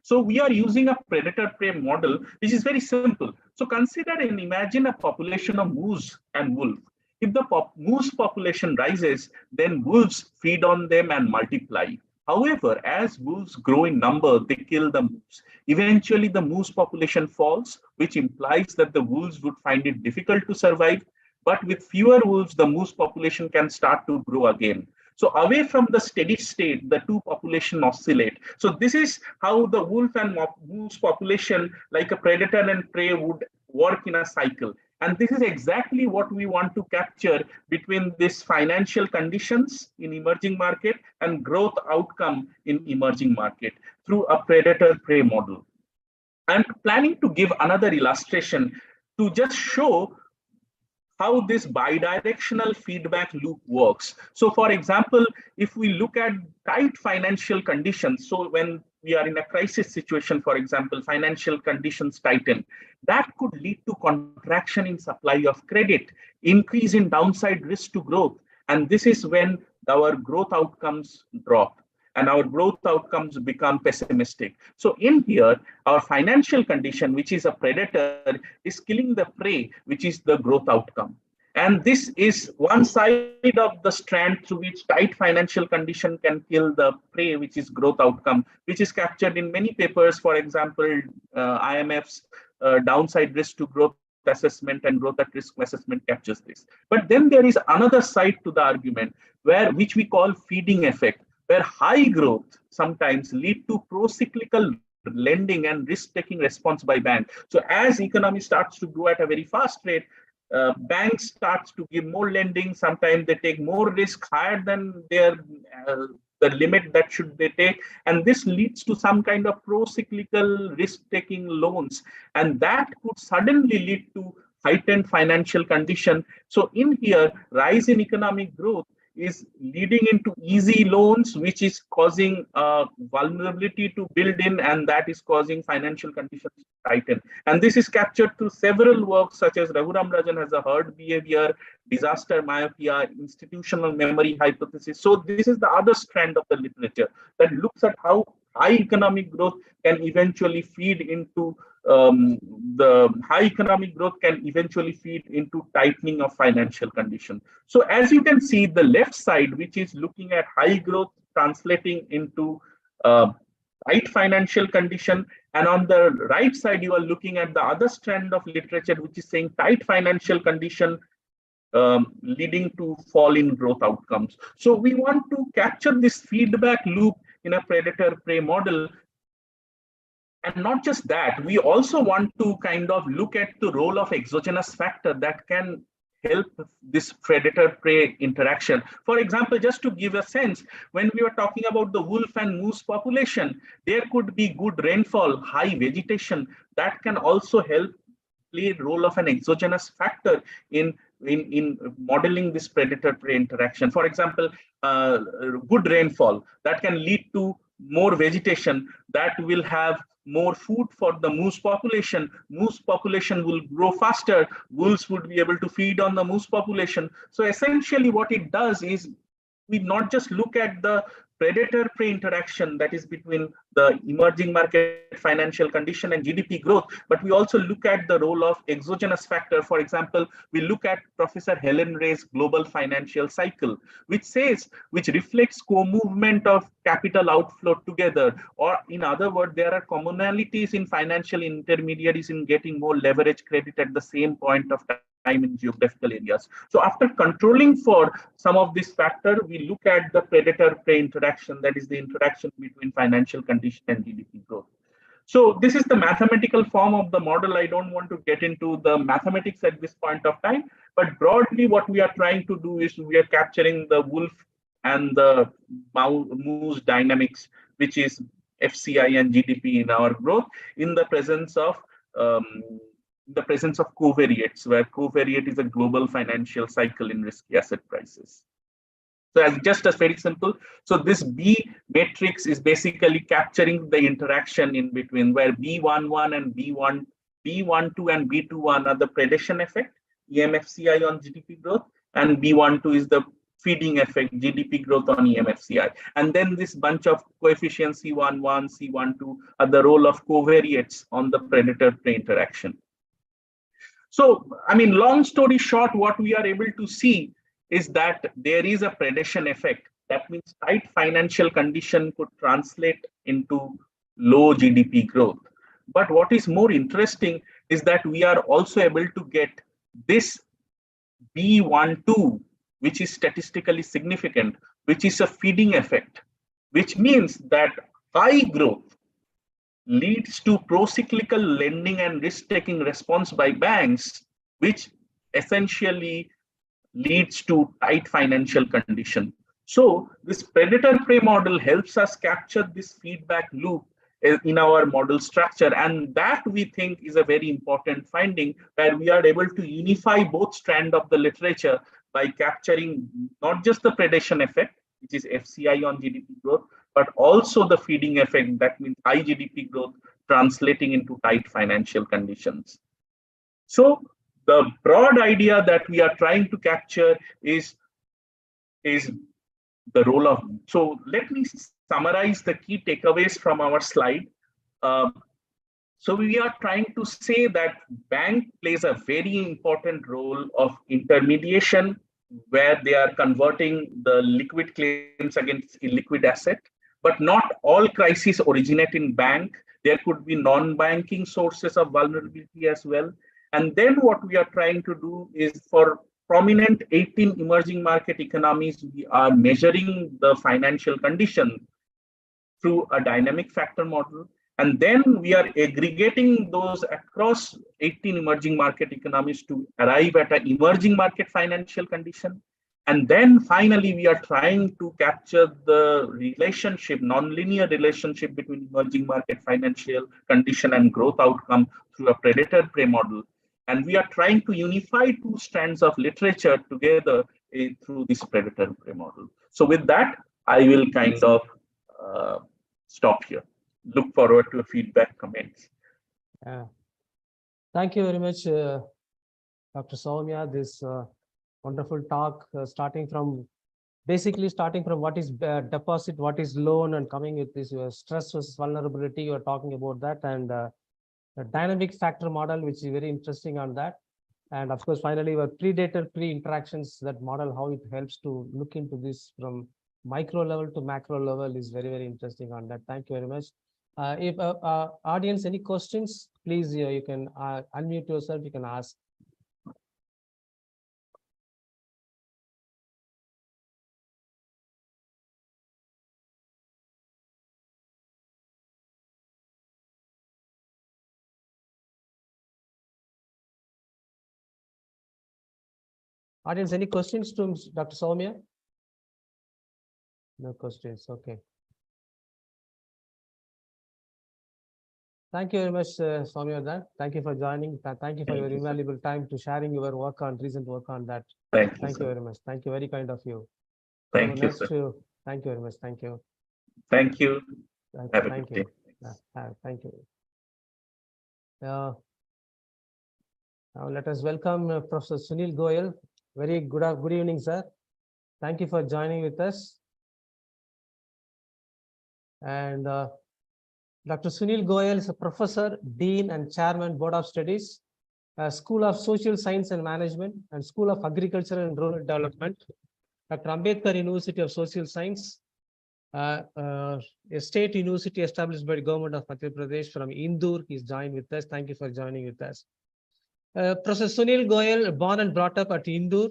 So we are using a predator-prey model, which is very simple. So consider and imagine a population of moose and wolf. If the moose population rises, then wolves feed on them and multiply. However, as wolves grow in number, they kill the moose. Eventually, the moose population falls, which implies that the wolves would find it difficult to survive. But with fewer wolves, the moose population can start to grow again. So away from the steady state, the two populations oscillate. So this is how the wolf and moose population, like a predator and prey, would work in a cycle. And this is exactly what we want to capture between these financial conditions in emerging market and growth outcome in emerging market through a predator-prey model. I'm planning to give another illustration to just show how this bidirectional feedback loop works. So for example, if we look at tight financial conditions, so when we are in a crisis situation, for example, financial conditions tighten, that could lead to contraction in supply of credit, increase in downside risk to growth. And this is when our growth outcomes drop and our growth outcomes become pessimistic. So in here, our financial condition, which is a predator, is killing the prey, which is the growth outcome. And this is one side of the strand through which tight financial condition can kill the prey, which is growth outcome, which is captured in many papers. For example, IMF's downside risk to growth assessment and growth at risk assessment captures this. But then there is another side to the argument, which we call feeding effect, where high growth sometimes lead to pro-cyclical lending and risk-taking response by banks. So as economy starts to grow at a very fast rate, banks start to give more lending. Sometimes they take more risk higher than their the limit that should they take, and this leads to some kind of pro-cyclical risk-taking loans, and that could suddenly lead to heightened financial condition. So in here, rise in economic growth is leading into easy loans, which is causing vulnerability to build in, and that is causing financial conditions to tighten. And this is captured through several works such as Raghuram Rajan has a herd behavior, disaster myopia, institutional memory hypothesis. So this is the other strand of the literature that looks at how high economic growth can eventually feed into tightening of financial condition. So as you can see, the left side, which is looking at high growth translating into tight financial condition, and on the right side, you are looking at the other strand of literature, which is saying tight financial condition leading to fall in growth outcomes. So we want to capture this feedback loop in a predator-prey model. And not just that, we also want to kind of look at the role of exogenous factor that can help this predator-prey interaction. For example, just to give a sense, when we were talking about the wolf and moose population, there could be good rainfall, high vegetation that can also help play the role of an exogenous factor in modeling this predator-prey interaction. For example, good rainfall that can lead to more vegetation that will have more food for the moose population. Moose population will grow faster. Wolves would be able to feed on the moose population. So essentially what it does is we not just look at the predator-prey interaction that is between the emerging market financial condition and GDP growth, but we also look at the role of exogenous factor. For example, we look at Professor Helen Ray's global financial cycle, which reflects co-movement of capital outflow together, or in other words, there are commonalities in financial intermediaries in getting more leverage credit at the same point of time in geographical areas. So after controlling for some of this factor, we look at the predator-prey interaction, that is the interaction between financial condition and GDP growth. So this is the mathematical form of the model. I don't want to get into the mathematics at this point of time, but broadly what we are trying to do is we are capturing the wolf and the moose dynamics, which is FCI and GDP in our growth in the presence of covariates, where covariate is a global financial cycle in risky asset prices. So as just as very simple, so this B matrix is basically capturing the interaction in between, where B11 and B12 and B21 are the predation effect, EMFCI on GDP growth, and B12 is the feeding effect, GDP growth on EMFCI. And then this bunch of coefficients C11, C12 are the role of covariates on the predator-prey interaction. So, I mean, long story short, what we are able to see is that there is a predation effect. That means tight financial condition could translate into low GDP growth. But what is more interesting is that we are also able to get this B12, which is statistically significant, which is a feeding effect, which means that high growth leads to pro-cyclical lending and risk-taking response by banks, which essentially leads to tight financial condition. So this predator-prey model helps us capture this feedback loop in our model structure, and that we think is a very important finding, where we are able to unify both strands of the literature by capturing not just the predation effect, which is FCI on GDP growth, but also the feeding effect, that means high GDP growth translating into tight financial conditions. So the broad idea that we are trying to capture is the role of, so let me summarize the key takeaways from our slide. So we are trying to say that bank plays a very important role of intermediation, where they are converting the liquid claims against illiquid asset. But not all crises originate in bank. There could be non-banking sources of vulnerability as well. And then what we are trying to do is, for prominent 18 emerging market economies, we are measuring the financial condition through a dynamic factor model. And then we are aggregating those across 18 emerging market economies to arrive at an emerging market financial condition. And then finally, we are trying to capture the relationship, nonlinear relationship between emerging market financial condition and growth outcome through a predator-prey model. And we are trying to unify two strands of literature together through this predator-prey model. So with that, I will kind of stop here. Look forward to feedback, comments. Thank you very much, Dr. Soumya. This wonderful talk, starting from what is deposit, what is loan, and coming with this stress versus vulnerability. You are talking about that, and the dynamic factor model, which is very interesting on that. And of course, finally, your predator-prey interactions, that model, how it helps to look into this from micro level to macro level is very, very interesting on that. Thank you very much. If audience, any questions, please, you can unmute yourself, you can ask. Audience, any questions to Dr. Soumya? No questions, okay. Thank you very much, Soumya. Thank you for joining. Thank you for your invaluable time to sharing your work on recent work on that. Thank you very much. Thank you, very kind of you. Thank you, sir. Thank you very much. Thank you. Thank you. Have a good day. Thank you. Now let us welcome Professor Sunil Goyal. Very good evening, sir. Thank you for joining with us. And Dr. Sunil Goyal is a professor, dean, and chairman, Board of Studies, School of Social Science and Management, and School of Agriculture and Rural Development, Dr. Ambedkar University of Social Science, a state university established by the government of Madhya Pradesh from Indore. He's joined with us. Thank you for joining with us. Professor Sunil Goyal, born and brought up at Indore,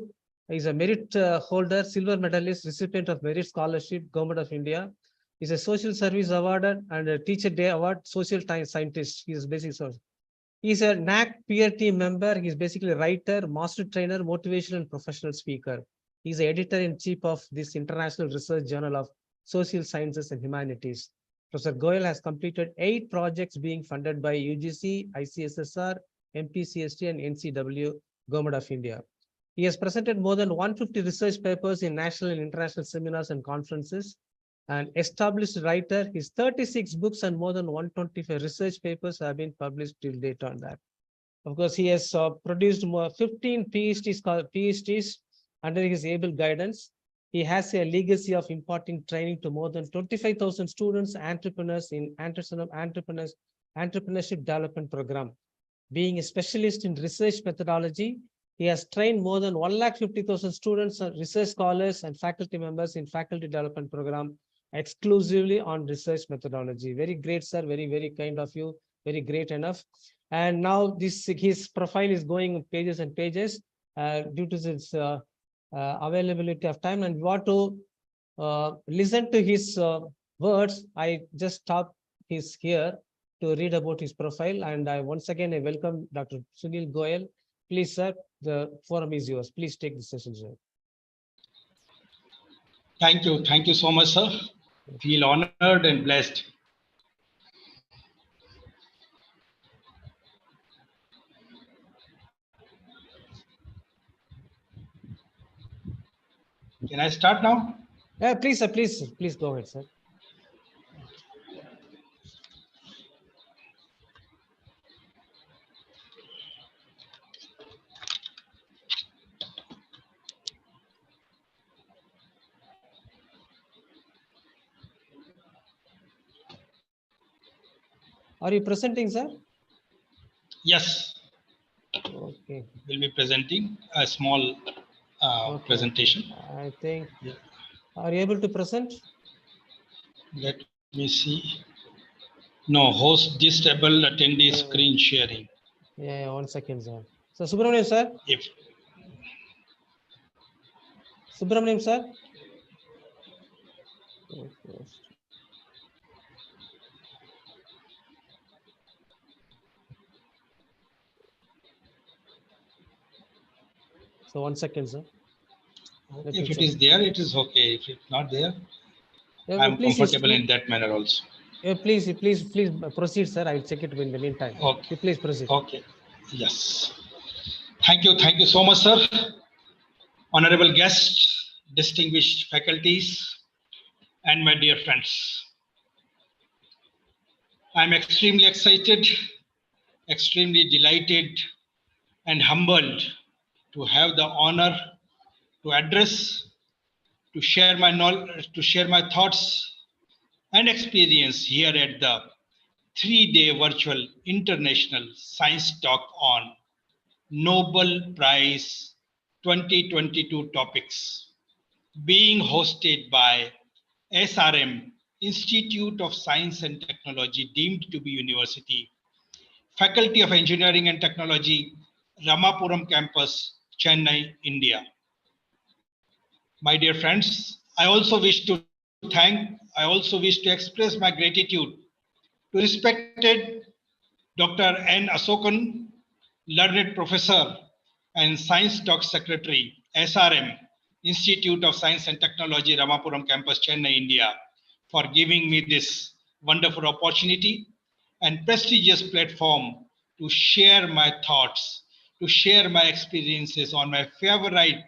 is a merit holder, silver medalist, recipient of Merit Scholarship, Government of India. He's a social service awarded and a Teacher Day Award, social scientist. He's basically he's a NAC peer team member. He's basically a writer, master trainer, motivational and professional speaker. He's the editor-in-chief of this International Research Journal of Social Sciences and Humanities. Professor Goyal has completed 8 projects being funded by UGC, ICSSR, MPCST, and NCW, Government of India. He has presented more than 150 research papers in national and international seminars and conferences. An established writer, his 36 books and more than 125 research papers have been published till date on that. Of course, he has produced more 15 PhDs under his able guidance. He has a legacy of imparting training to more than 25,000 students, entrepreneurs in entrepreneurship development program. Being a specialist in research methodology, he has trained more than 150,000 students, research scholars, and faculty members in faculty development program exclusively on research methodology. Very great, sir. Very, very kind of you. Very great enough. And now his profile is going pages and pages due to this availability of time, and we want to listen to his words. I just stop his here to read about his profile, and I once again I welcome Dr. Sunil Goyal. Please, sir, the forum is yours. Please take the session, sir. Thank you so much, sir. Feel honored and blessed. Can I start now? Please, sir, please go ahead, sir. Are you presenting, sir? Yes. Okay. We'll be presenting a small presentation. I think. Yeah. Are you able to present? Let me see. No, host disable attendee screen sharing. Yeah, 1 second, sir. So, Subramaniam, sir. If Subramaniam, sir. Okay. So 1 second, sir. if it is there, it is okay. If it's not there, I'm comfortable in that manner also. Please proceed, sir. I'll check it in the meantime. Okay. Please proceed. Okay. Yes. Thank you so much, sir. Honorable guests, distinguished faculties, and my dear friends. I'm extremely excited, extremely delighted, and humbled to have the honor to address, to share my knowledge, to share my thoughts and experience here at the 3-day virtual international science talk on Nobel Prize 2022 topics, being hosted by SRM, Institute of Science and Technology, deemed to be university, Faculty of Engineering and Technology, Ramapuram campus, Chennai, India. My dear friends, I also wish to express my gratitude to respected Dr. N. Asokan, learned professor and Science Talk Secretary, SRM, Institute of Science and Technology, Ramapuram campus, Chennai, India, for giving me this wonderful opportunity and prestigious platform to share my thoughts, to share my experiences on my favorite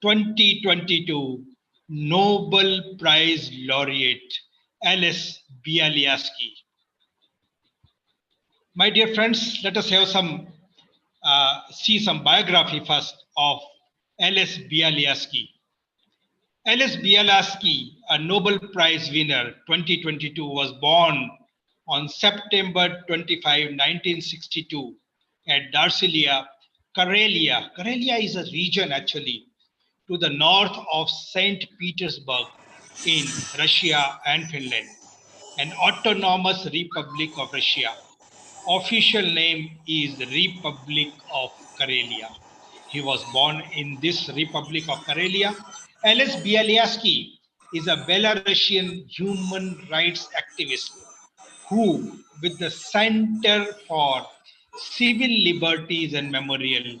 2022 Nobel Prize laureate, Alice Bialyaski. My dear friends, let us have see some biography first of Alice Bialyaski. Alice Bialyaski, a Nobel Prize winner 2022, was born on September 25, 1962 at Darsilia, Karelia. Karelia is a region actually to the north of St. Petersburg in Russia and Finland, an autonomous Republic of Russia. Official name is Republic of Karelia. He was born in this Republic of Karelia. Alice Bialyaski is a Belarusian human rights activist who, with the Center for Civil Liberties and Memorial,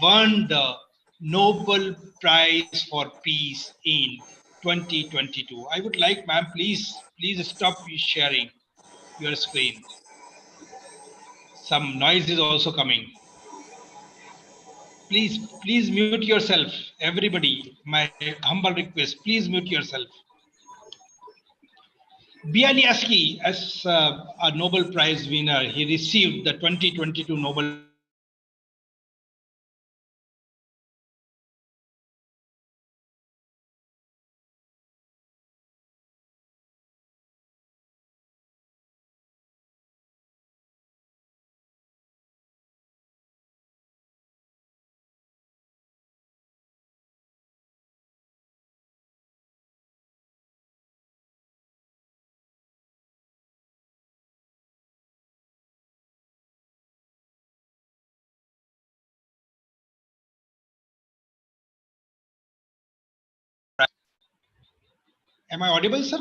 won the Nobel Prize for Peace in 2022. I would like, ma'am, please stop sharing your screen. Some noise is also coming. Please mute yourself. Everybody, my humble request, please mute yourself. Bialyaski, as a Nobel Prize winner, he received the 2022 Nobel Am I audible, sir?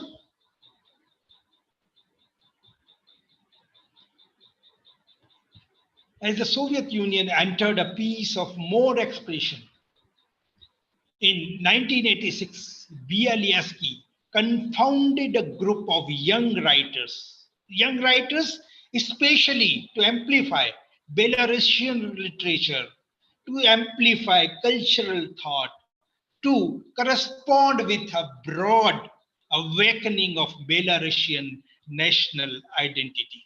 As the Soviet Union entered a piece of more expression, in 1986, Bialysky confounded a group of young writers especially to amplify Belarusian literature, to amplify cultural thought, to correspond with a broad awakening of Belarusian national identity.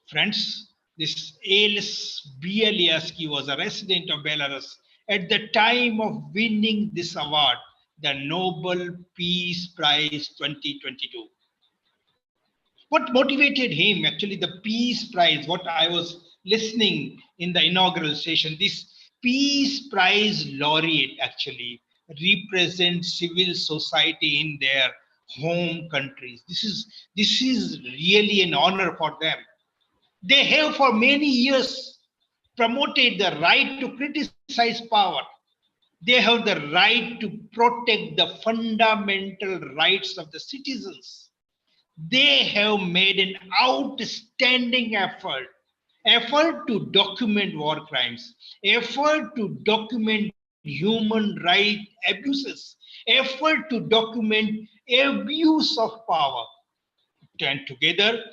Friends, this Ales Bialysky was a resident of Belarus at the time of winning this award, the Nobel Peace Prize 2022. What motivated him? Actually, the Peace Prize, what I was listening in the inaugural session, this Peace Prize laureate actually represents civil society in their home countries. This is really an honor for them. They have for many years promoted the right to criticize power. They have the right to protect the fundamental rights of the citizens. They have made an outstanding effort to document war crimes, effort to document human right abuses, effort to document abuse of power. And together,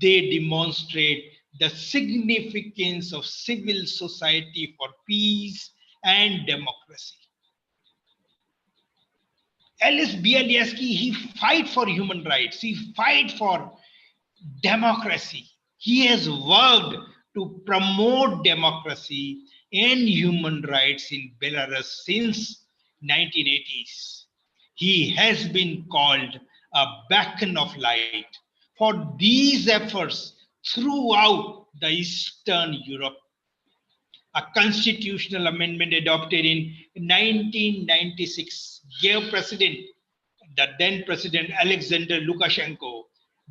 they demonstrate the significance of civil society for peace and democracy. Ales Bialysky, he fight for human rights. He fight for democracy. He has worked to promote democracy and human rights in Belarus since 1980s. He has been called a beacon of light for these efforts throughout the Eastern Europe. A constitutional amendment adopted in 1996 gave the then President Alexander Lukashenko,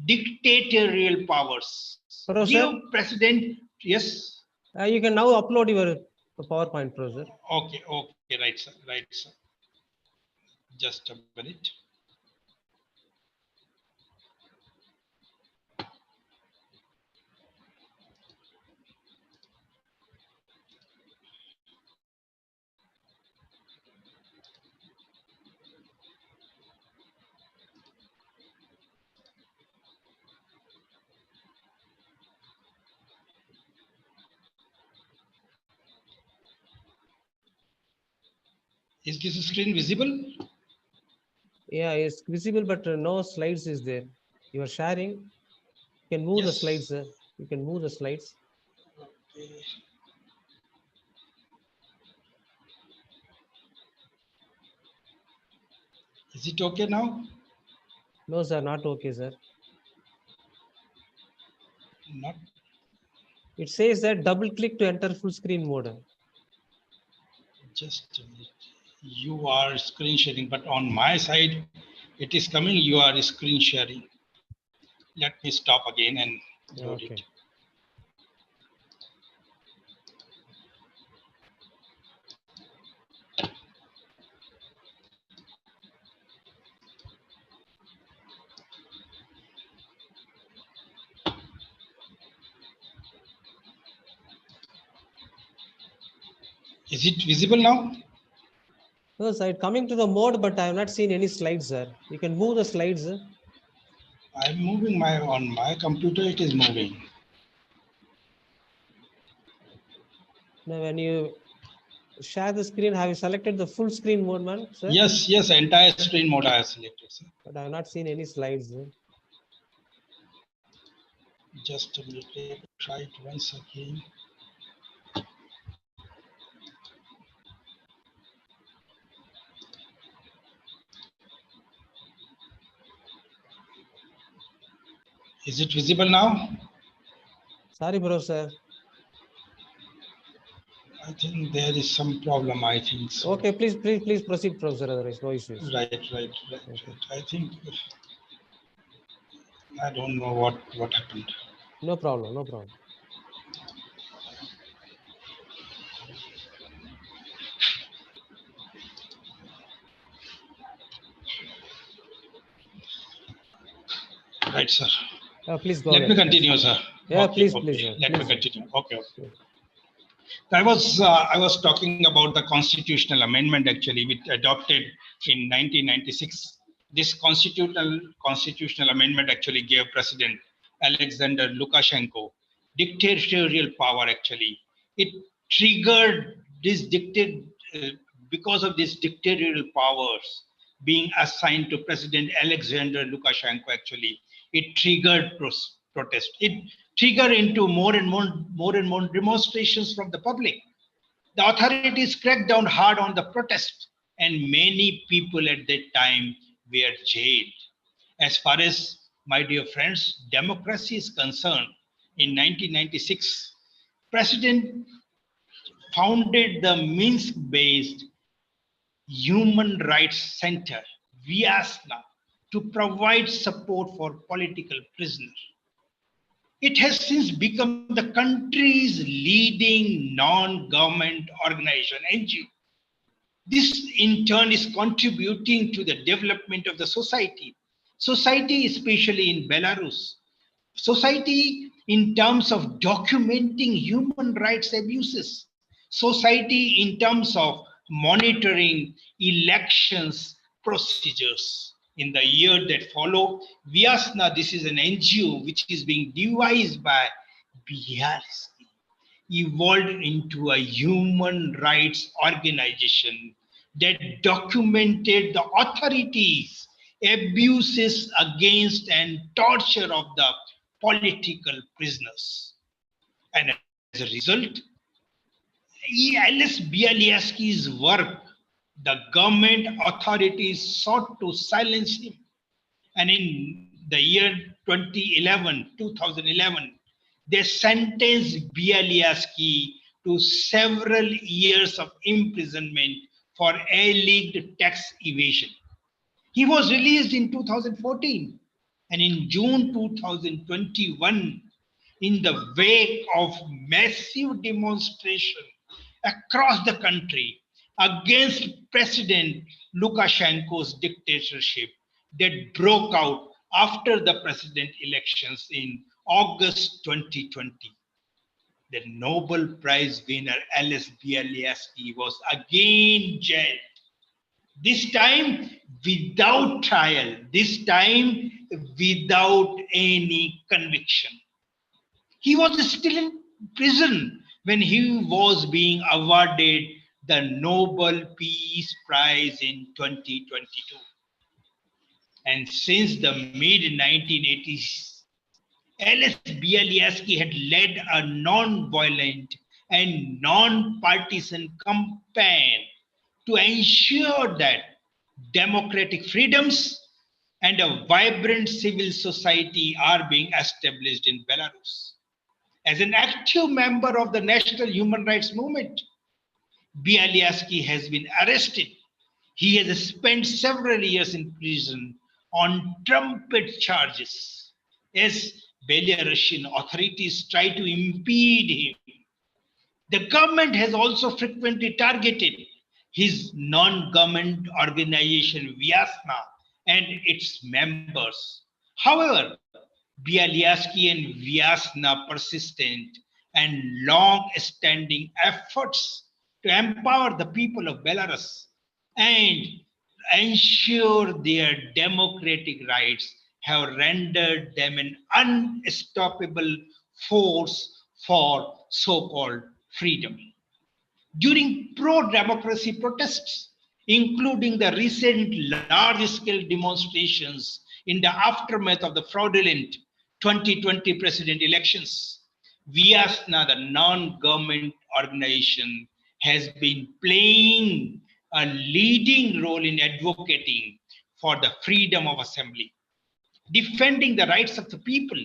dictatorial powers. Professor? Give President, yes? You can now upload your PowerPoint, Professor. Okay, right, sir. Just a minute. Is this screen visible? Yeah, it's visible, but no slides is there. You are sharing. You can move the slides, sir. You can move the slides. Okay. Is it okay now? No, sir, not okay, sir. Not. It says that double click to enter full screen mode. Just a minute. You are screen sharing, but on my side, it is coming. You are screen sharing. Let me stop again and load it. Is it visible now? No, sir, it's coming to the mode, but I have not seen any slides, sir. You can move the slides, sir. I'm moving on my computer, it is moving. Now, when you share the screen, have you selected the full screen mode, man, sir? Yes, entire screen mode I have selected, sir. But I have not seen any slides, sir. Just a minute, let me try it once again. Is it visible now? Sorry, bro, sir. I think there is some problem, I think so. Okay, please proceed, Professor. Otherwise, no issues. Right. I think, I don't know what happened. No problem, no problem. Right, sir. Please go Let ahead. me continue, sir. Yeah, Okay, please, okay. please. Let me Please. continue. Okay, okay. I was talking about the constitutional amendment actually, which adopted in 1996. This constitutional amendment actually gave President Alexander Lukashenko dictatorial power. Actually, it triggered this because of these dictatorial powers being assigned to President Alexander Lukashenko. Actually, it triggered protest. It triggered into more and more demonstrations from the public. The authorities cracked down hard on the protest, and many people at that time were jailed. As far as, my dear friends, democracy is concerned, in 1996, President founded the Minsk-based Human Rights Center, Vyasna, to provide support for political prisoners. It has since become the country's leading non-government organization, NGO. This in turn is contributing to the development of the society. Society, especially in Belarus. Society in terms of documenting human rights abuses. Society in terms of monitoring elections procedures. In the year that follow, Vyasna, this is an NGO which is being devised by Bielski, evolved into a human rights organization that documented the authorities' abuses against and torture of the political prisoners. And as a result, Ls Bialyaski's work, the government authorities sought to silence him. And in the year 2011, they sentenced Bialyaski to several years of imprisonment for alleged tax evasion. He was released in 2014, and in June 2021, in the wake of massive demonstration across the country against President Lukashenko's dictatorship that broke out after the president elections in August 2020. The Nobel Prize winner Ales Bialyaski was again jailed. This time without trial, this time without any conviction. He was still in prison when he was being awarded the Nobel Peace Prize in 2022. And since the mid-1980s, Ales Bialyaski had led a non-violent and non-partisan campaign to ensure that democratic freedoms and a vibrant civil society are being established in Belarus. As an active member of the national human rights movement, Bialyaski has been arrested. He has spent several years in prison on trumped charges as Belarusian authorities try to impede him. The government has also frequently targeted his non-government organization Vyasna and its members. However, Bialyaski and Vyasna persistent and long-standing efforts to empower the people of Belarus and ensure their democratic rights have rendered them an unstoppable force for so-called freedom. During pro-democracy protests, including the recent large-scale demonstrations in the aftermath of the fraudulent 2020 president elections, Vyasna, the non-government organization, has been playing a leading role in advocating for the freedom of assembly, defending the rights of the people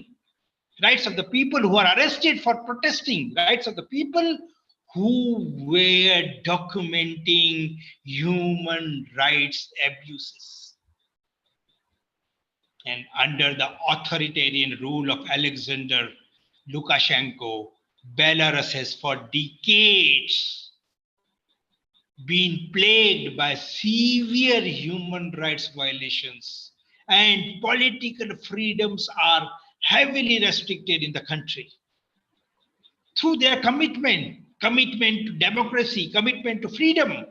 who are arrested for protesting, rights of the people who were documenting human rights abuses. And under the authoritarian rule of Alexander Lukashenko, Belarus has for decades been plagued by severe human rights violations and political freedoms are heavily restricted in the country. Through their commitment to democracy, commitment to freedom,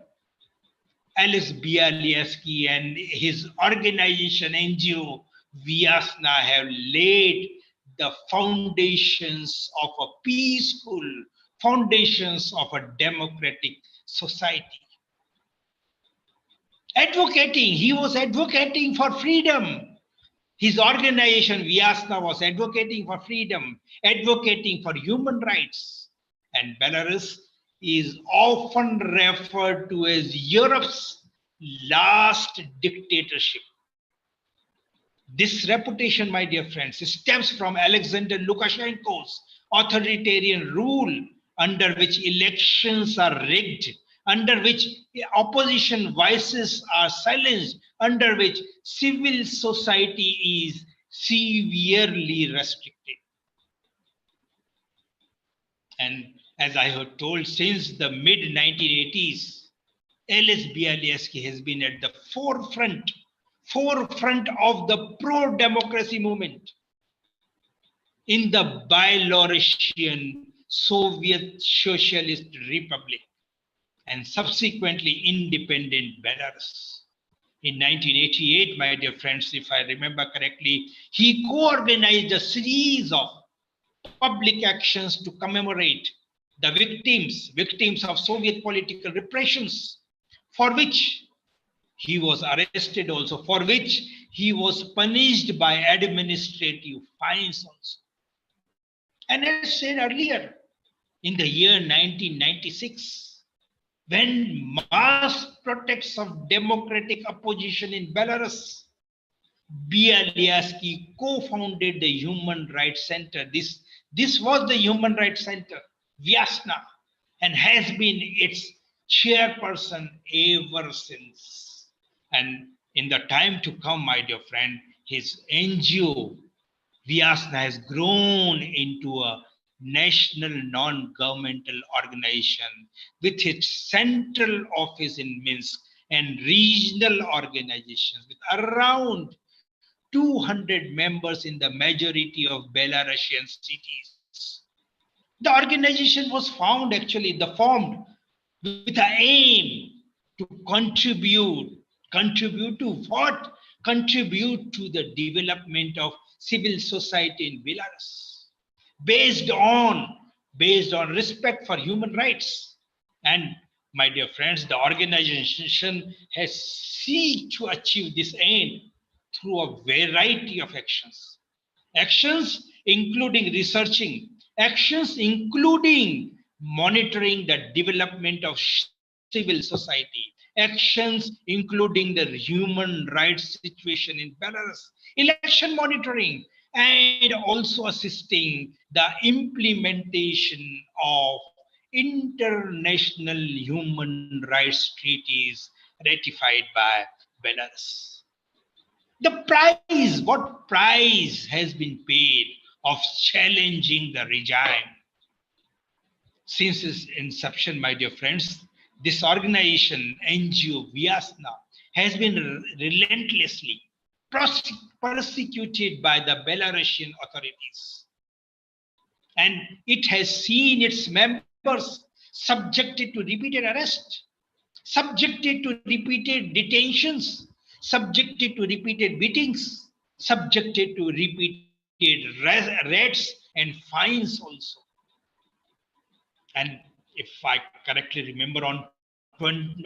Ales Bialysky and his organization NGO Vyasna have laid the foundations of a peaceful, foundations of a democratic society. He was advocating for freedom. His organization Vyasna was advocating for freedom, advocating for human rights. And Belarus is often referred to as Europe's last dictatorship. This reputation, my dear friends, stems from Alexander Lukashenko's authoritarian rule, under which elections are rigged, under which opposition voices are silenced, under which civil society is severely restricted. And as I have told, since the mid-1980s, Ales Bialysky has been at the forefront of the pro-democracy movement in the Belarusian Soviet Socialist Republic and subsequently independent Belarus. In 1988, my dear friends, if I remember correctly, he co-organized a series of public actions to commemorate the victims of Soviet political repressions, for which he was arrested also, for which he was punished by administrative fines also. And as said earlier, in the year 1996, when mass protests of democratic opposition in Belarus, Bialysky co-founded the Human Rights Center. This was the Human Rights Center, Vyasna, and has been its chairperson ever since. And in the time to come, my dear friend, his NGO, Vyasna, has grown into a national non-governmental organization with its central office in Minsk and regional organizations with around 200 members in the majority of Belarusian cities. The organization was formed with an aim to contribute to what? Contribute to the development of civil society in Belarus, based on respect for human rights. And my dear friends, the organization has sought to achieve this aim through a variety of actions. Actions including researching, actions including monitoring the development of civil society, actions including the human rights situation in Belarus, election monitoring, and also assisting the implementation of international human rights treaties ratified by Belarus. What price has been paid of challenging the regime? Since its inception, my dear friends, this organization, NGO Vyasna, has been relentlessly persecuted by the Belarusian authorities. And it has seen its members subjected to repeated arrests, subjected to repeated detentions, subjected to repeated beatings, subjected to repeated raids and fines also. And if I correctly remember, on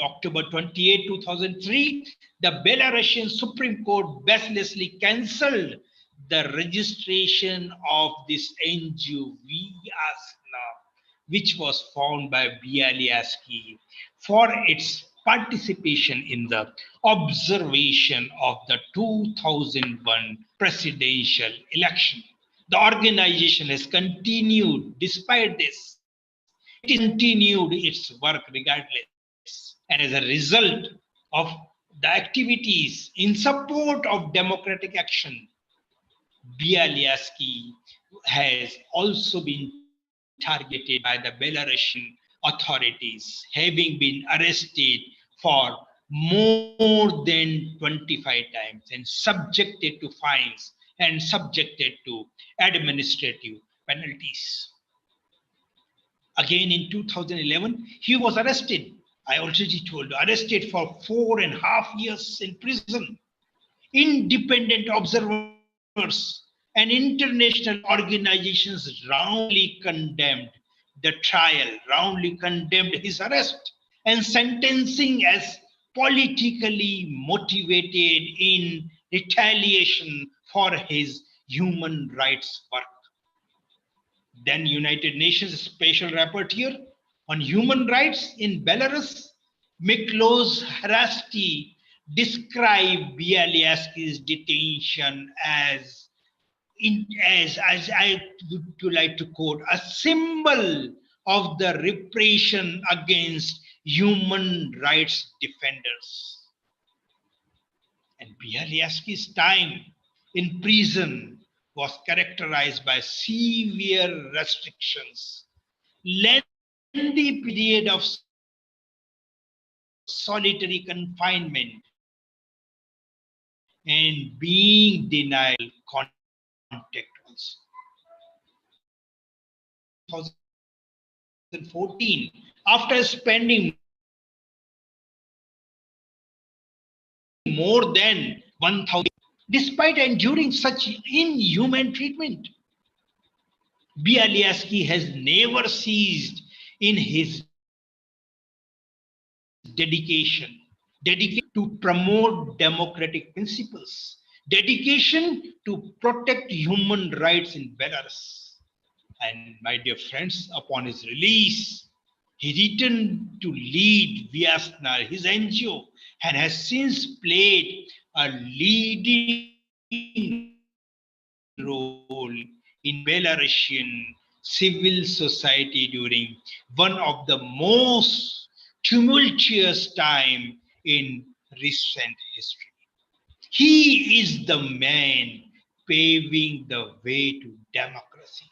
October 28, 2003, the Belarusian Supreme Court baselessly cancelled the registration of this NGO Vyasna, which was formed by Bialysky for its participation in the observation of the 2001 presidential election. The organization has continued despite this. It continued its work regardless. And as a result of the activities in support of democratic action, Bialysky has also been targeted by the Belarusian authorities, having been arrested for more than 25 times and subjected to fines and subjected to administrative penalties. Again in 2011, he was arrested. I already told you, arrested for 4.5 years in prison. Independent observers and international organizations roundly condemned the trial, roundly condemned his arrest and sentencing as politically motivated in retaliation for his human rights work. Then United Nations Special Rapporteur on Human Rights in Belarus, Miklos Hrasti, described Bialyaski's detention as I would like to quote, a symbol of the repression against human rights defenders. And Bialyaski's time in prison was characterized by severe restrictions, lengthy period of solitary confinement, and being denied contact also. 2014, after spending more than 1,000, despite enduring such inhuman treatment, Bialyaski has never ceased in his dedication to promote democratic principles, dedication to protect human rights in Belarus. And my dear friends, upon his release, he returned to lead Vyasna, his NGO, and has since played a leading role in Belarusian civil society during one of the most tumultuous time in recent history. He is the man paving the way to democracy.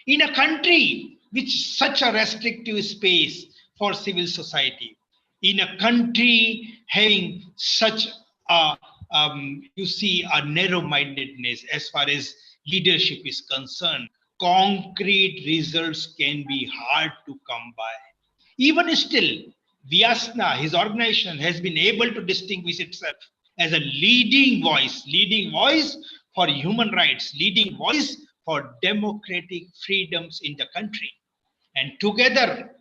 In a country with such a restrictive space for civil society, in a country having such a a narrow-mindedness as far as leadership is concerned, concrete results can be hard to come by. Even still, Vyasna, his organization, has been able to distinguish itself as a leading voice for human rights, leading voice for democratic freedoms in the country. And together,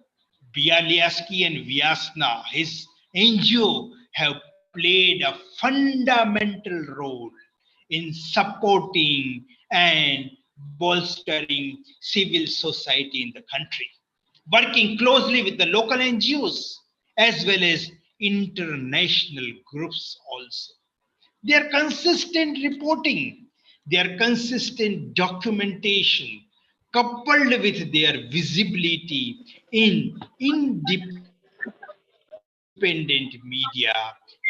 Bialyaski and Vyasna, his NGO, have played a fundamental role in supporting and bolstering civil society in the country, working closely with the local NGOs as well as international groups also. Their consistent reporting, their consistent documentation, coupled with their visibility in independent media,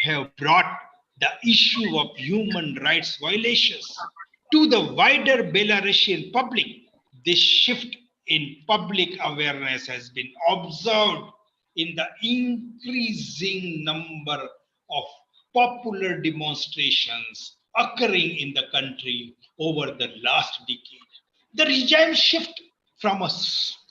have brought the issue of human rights violations to the wider Belarusian public. This shift in public awareness has been observed in the increasing number of popular demonstrations occurring in the country over the last decade. The regime shift from a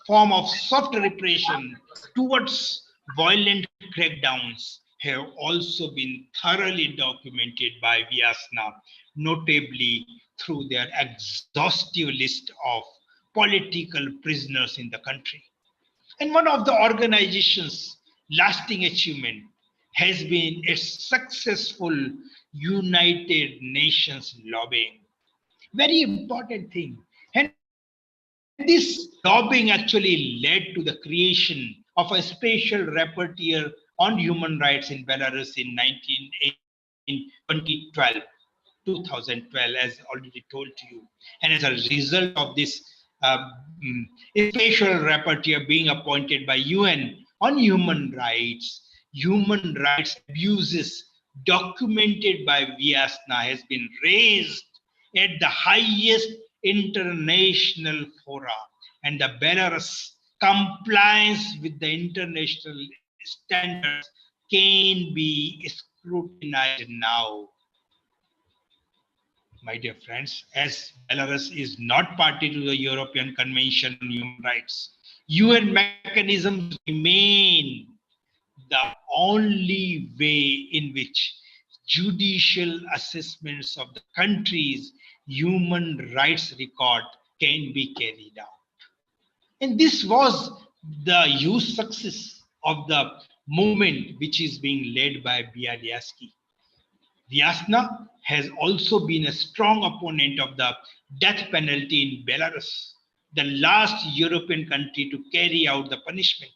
form of soft repression towards violent crackdowns have also been thoroughly documented by Vyasna, notably through their exhaustive list of political prisoners in the country. And one of the organization's lasting achievement has been its successful United Nations lobbying. Very important thing. And this lobbying actually led to the creation of a special rapporteur on human rights in Belarus in 2012, as already told to you. And as a result of this special rapporteur being appointed by UN on human rights abuses documented by Vyasna has been raised at the highest international fora, and the Belarus compliance with the international standards can be scrutinized now. My dear friends, as Belarus is not party to the European Convention on Human Rights, UN mechanisms remain the only way in which judicial assessments of the country's human rights record can be carried out. And this was the huge success of the movement which is being led by Bialyatsky. Vyasna has also been a strong opponent of the death penalty in Belarus, the last European country to carry out the punishment.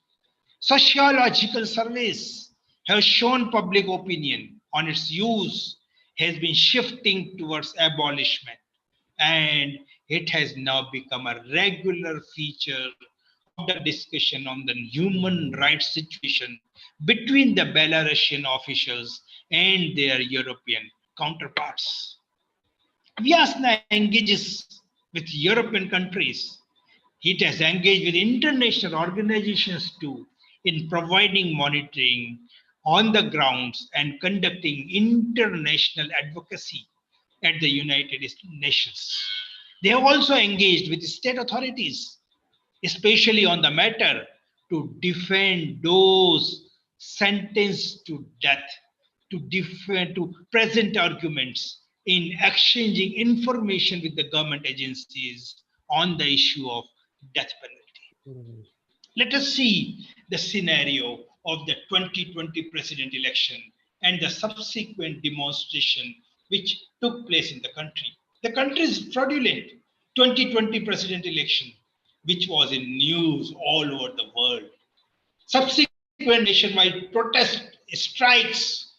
Sociological surveys have shown public opinion on its use has been shifting towards abolishment, and it has now become a regular feature of the discussion on the human rights situation between the Belarusian officials and their European counterparts. Vyasna engages with European countries. It has engaged with international organizations too in providing monitoring on the grounds and conducting international advocacy at the United Nations. They have also engaged with state authorities, especially on the matter to defend those sentenced to death, to present arguments in exchanging information with the government agencies on the issue of death penalty. Let us see the scenario of the 2020 president election and the subsequent demonstration which took place in the country. The country's fraudulent 2020 president election, which was in news all over the world. Subsequent nationwide protest strikes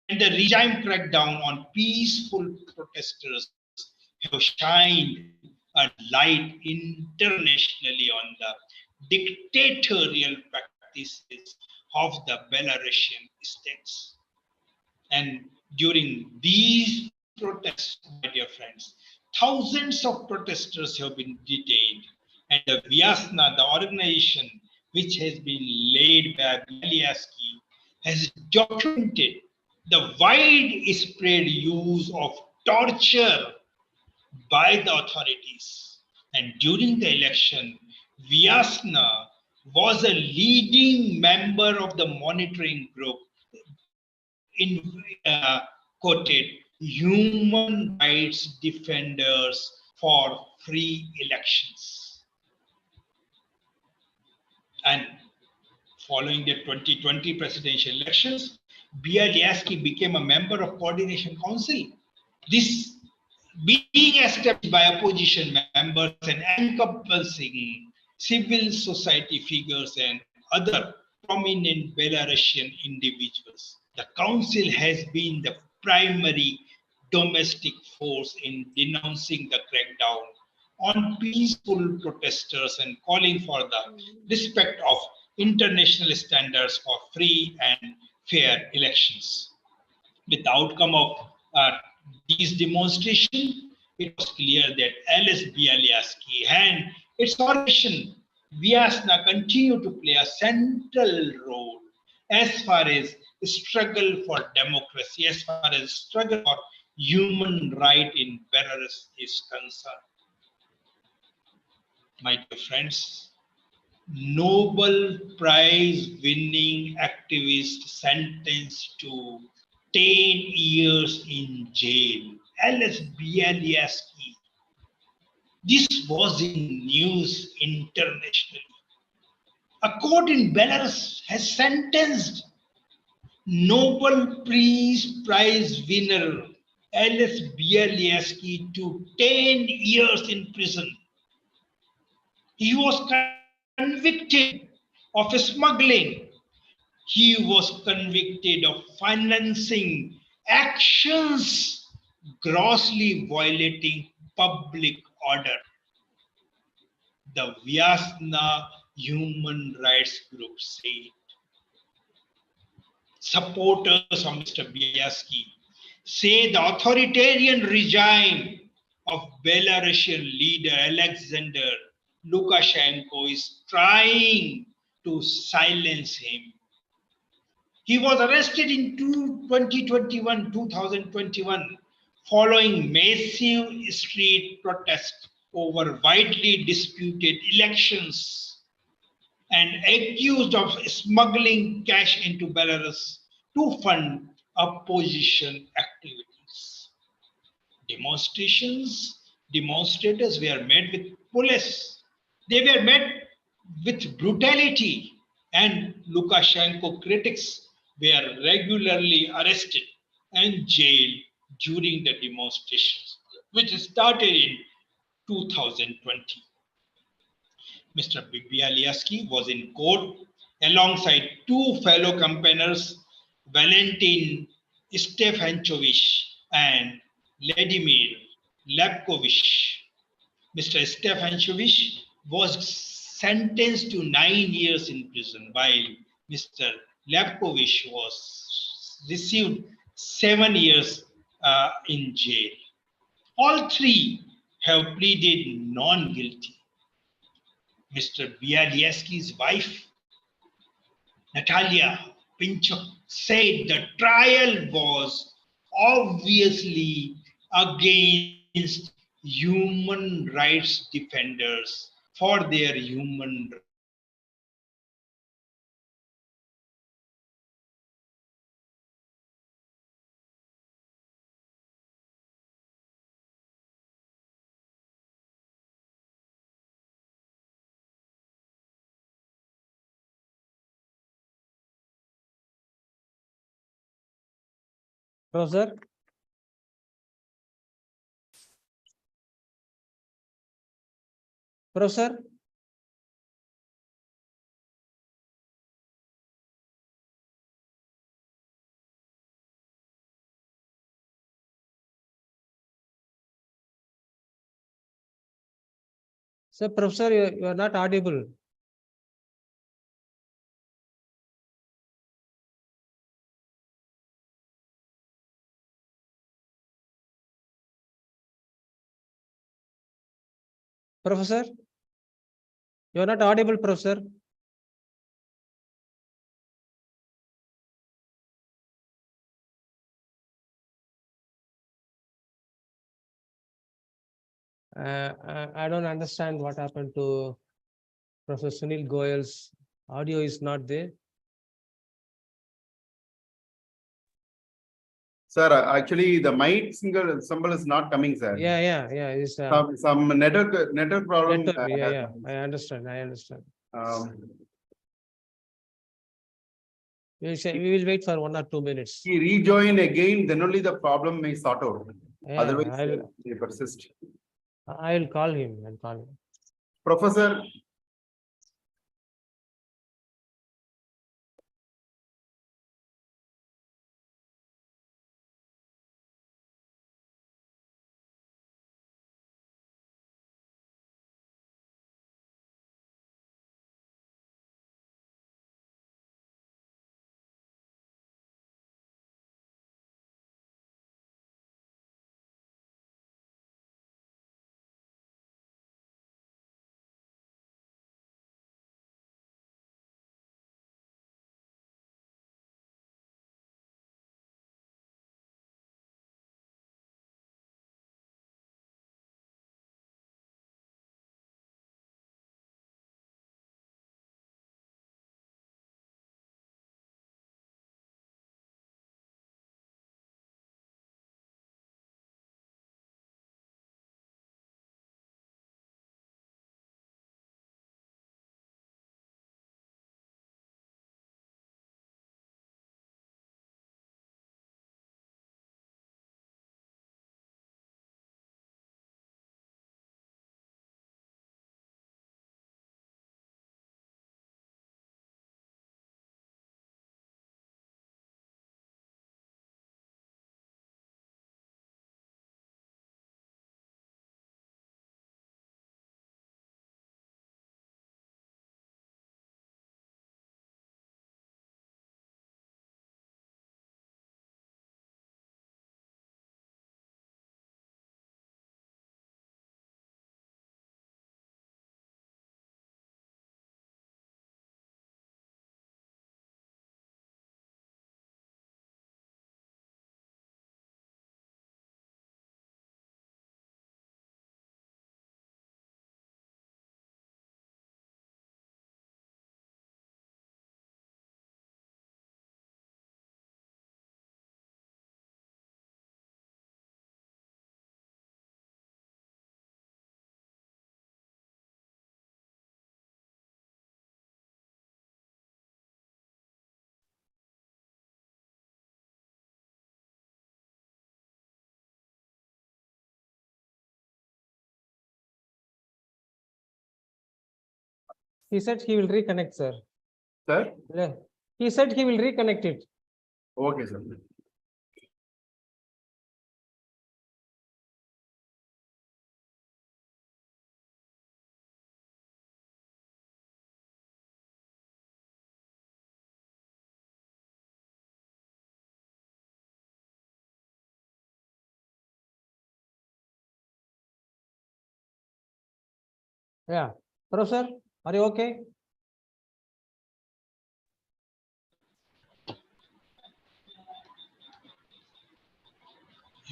and the regime crackdown on peaceful protesters have shined a light internationally on the dictatorial practices of the Belarusian states. And during these protests, my dear friends, thousands of protesters have been detained, and the Vyasna, the organization which has been led by Bialyatsky, has documented the widespread use of torture by the authorities. And during the election, Vyasna was a leading member of the monitoring group in quoted human rights defenders for free elections. And following the 2020 presidential elections, Bialyatsky became a member of Coordination Council. This being established by opposition members and encompassing civil society figures and other prominent Belarusian individuals. The council has been the primary domestic force in denouncing the crackdown on peaceful protesters and calling for the respect of international standards for free and fair elections. With the outcome of these demonstrations, it was clear that Ales Bialyatsky and its organization Vyasna continue to play a central role as far as struggle for democracy, as far as struggle for human right in Belarus is concerned. My dear friends, Nobel Prize winning activist sentenced to 10 years in jail, Ales Bialyatsky. This was in news internationally. A court in Belarus has sentenced Nobel Peace Prize winner Ales Bialyatsky to 10 years in prison. He was convicted of smuggling. He was convicted of financing actions grossly violating public order. The Vyasna human rights group said. Supporters of Mr. Bialyatsky say the authoritarian regime of Belarusian leader Alexander Lukashenko is trying to silence him. He was arrested in 2021 following massive street protests over widely disputed elections and accused of smuggling cash into Belarus to fund opposition activities. Demonstrators were met with police. They were met with brutality, and Lukashenko critics were regularly arrested and jailed during the demonstrations, which started in 2020. Mr. Bialyaski was in court alongside two fellow campaigners, Valentin Stefanchovich and Vladimir Lepkovich. Mr. Stefanchovich was sentenced to 9 years in prison, while Mr. Lepkovich was received 7 years in jail. All three have pleaded non-guilty. Mr. Bialyaski's wife, Natalia Pinchuk, said the trial was obviously against human rights defenders for their human Professor, Professor, Sir, Professor, you are not audible. Professor, you are not audible, Professor. I don't understand what happened to Professor Sunil Goyal's audio is not there. Sir, actually, the mic single symbol is not coming, sir. Yeah. It's Some network problem. network. Yeah. I understand. We will wait for 1 or 2 minutes. He rejoin again, then only the problem may sort out. Yeah, Otherwise, they persist. I'll call him. Professor, He said he will reconnect, sir. Sir? Yeah. He said he will reconnect it. Okay, sir. Yeah. Professor, are you okay?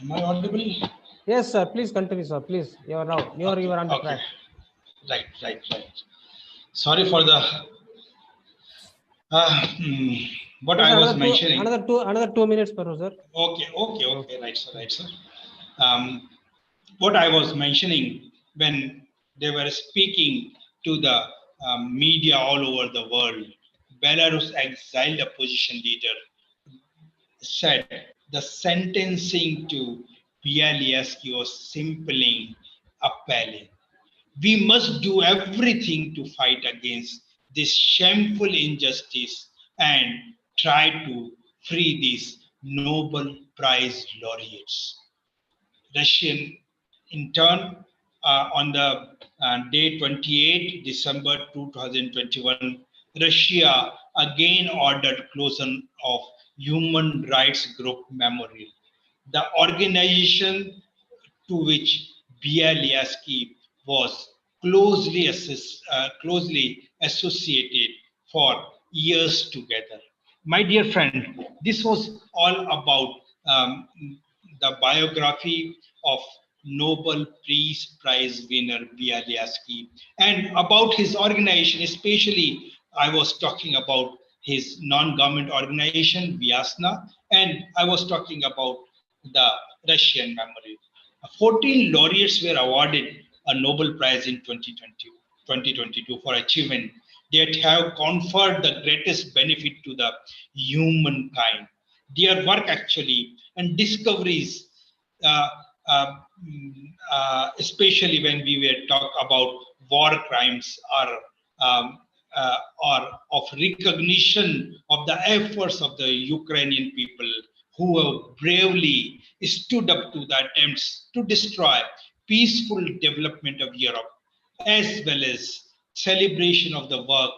Am I audible? Yes, sir. Please continue, sir. Please. You are now. You are on the track. Right. Sorry for the what I was mentioning. Another 2 minutes, Professor. Okay. Right, sir. What I was mentioning when they were speaking to the media all over the world, Belarus exiled opposition leader said the sentencing to Bialysky was simply appalling. We must do everything to fight against this shameful injustice and try to free these Nobel Prize laureates. Russian, in turn, on the day 28 December 2021, Russia again ordered closure of Human Rights Group Memorial. The organization to which Bialysky was closely associated for years together. My dear friend, this was all about the biography of Nobel Peace Prize winner Bialysky and about his organization, especially I was talking about his non-government organization, Vyasna, and I was talking about the Russian memory. 14 laureates were awarded a Nobel Prize in 2022 for achievement that have conferred the greatest benefit to the humankind. Their work actually and discoveries, uh, uh, especially when we were talk about war crimes um, or of recognition of the efforts of the Ukrainian people who have bravely stood up to the attempts to destroy peaceful development of Europe, as well as celebration of the work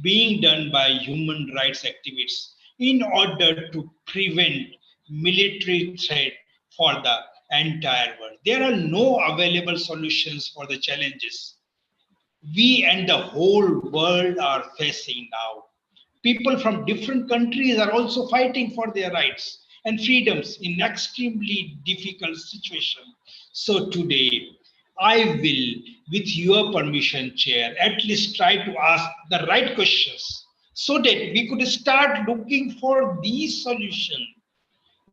being done by human rights activists in order to prevent military threat for the entire world. There are no available solutions for the challenges we and the whole world are facing now. People from different countries are also fighting for their rights and freedoms in extremely difficult situation. So today, I will, with your permission, Chair, at least try to ask the right questions so that we could start looking for these solutions.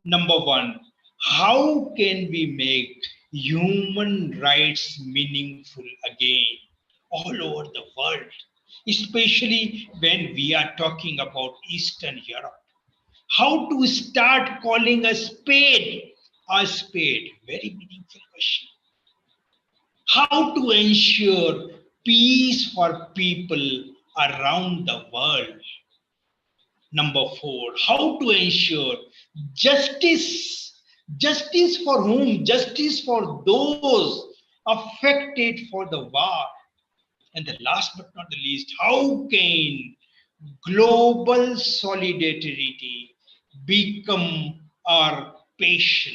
Number one, how can we make human rights meaningful again all over the world, especially when we are talking about Eastern Europe? How to start calling a spade a spade? Very meaningful question. How to ensure peace for people around the world? Number four, how to ensure justice. Justice for whom? Justice for those affected for the war. And the last but not the least, how can global solidarity become our passion?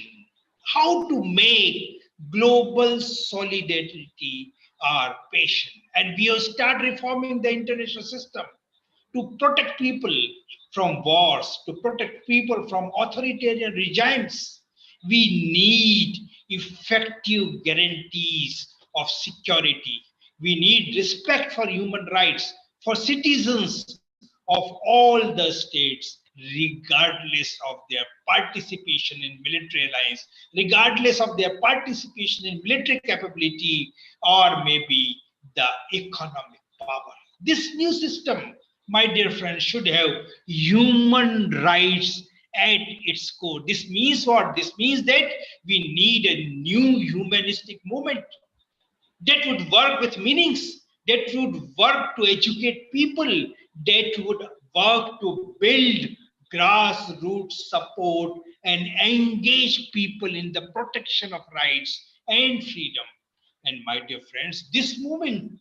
How to make global solidarity our passion? And we have started reforming the international system to protect people from wars, to protect people from authoritarian regimes. We need effective guarantees of security. We need respect for human rights for citizens of all the states, regardless of their participation in military alliance, regardless of their participation in military capability, or maybe the economic power. This new system, my dear friends, should have human rights at its core. This means what? This means that we need a new humanistic movement that would work with meanings that would work to educate people, that would work to build grassroots support and engage people in the protection of rights and freedom. And my dear friends, this movement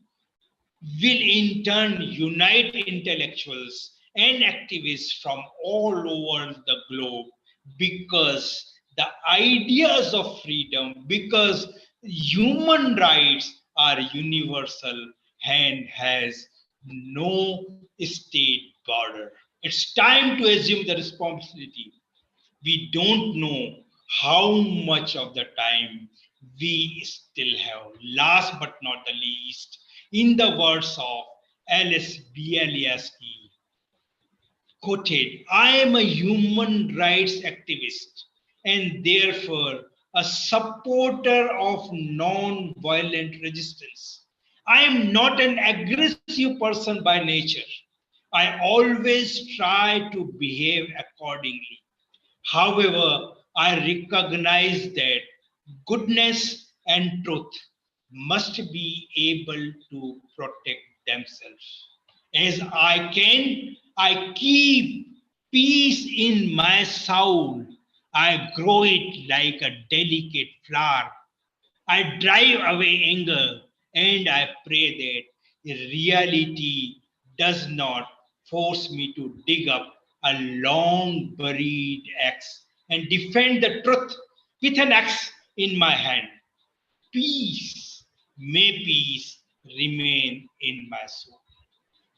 will in turn unite intellectuals and activists from all over the globe, because the ideas of freedom, because human rights are universal and has no state border. It's time to assume the responsibility. We don't know how much of the time we still have. Last but not the least, in the words of Alice Bialyaski, quoted, I am a human rights activist and therefore a supporter of non-violent resistance. I am not an aggressive person by nature. I always try to behave accordingly. However, I recognize that goodness and truth must be able to protect themselves. As I keep peace in my soul. I grow it like a delicate flower. I drive away anger and I pray that reality does not force me to dig up a long buried axe and defend the truth with an axe in my hand. Peace, may peace remain in my soul.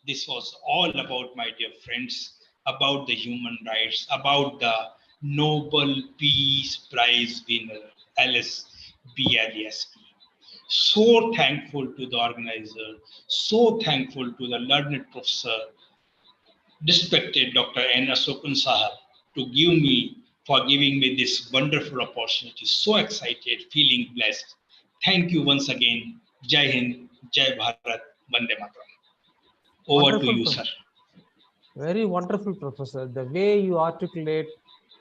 This was all about, my dear friends, about the human rights, about the Nobel Peace Prize winner, Alice Bialyaski. So thankful to the organizer, so thankful to the learned professor, respected Dr. N. Asokun Sahab, to give me, for giving me this wonderful opportunity. So excited, feeling blessed. Thank you once again. Jai Hind, Jai Bharat, Vande Mataram. Over to you, sir. Very wonderful, Professor. The way you articulate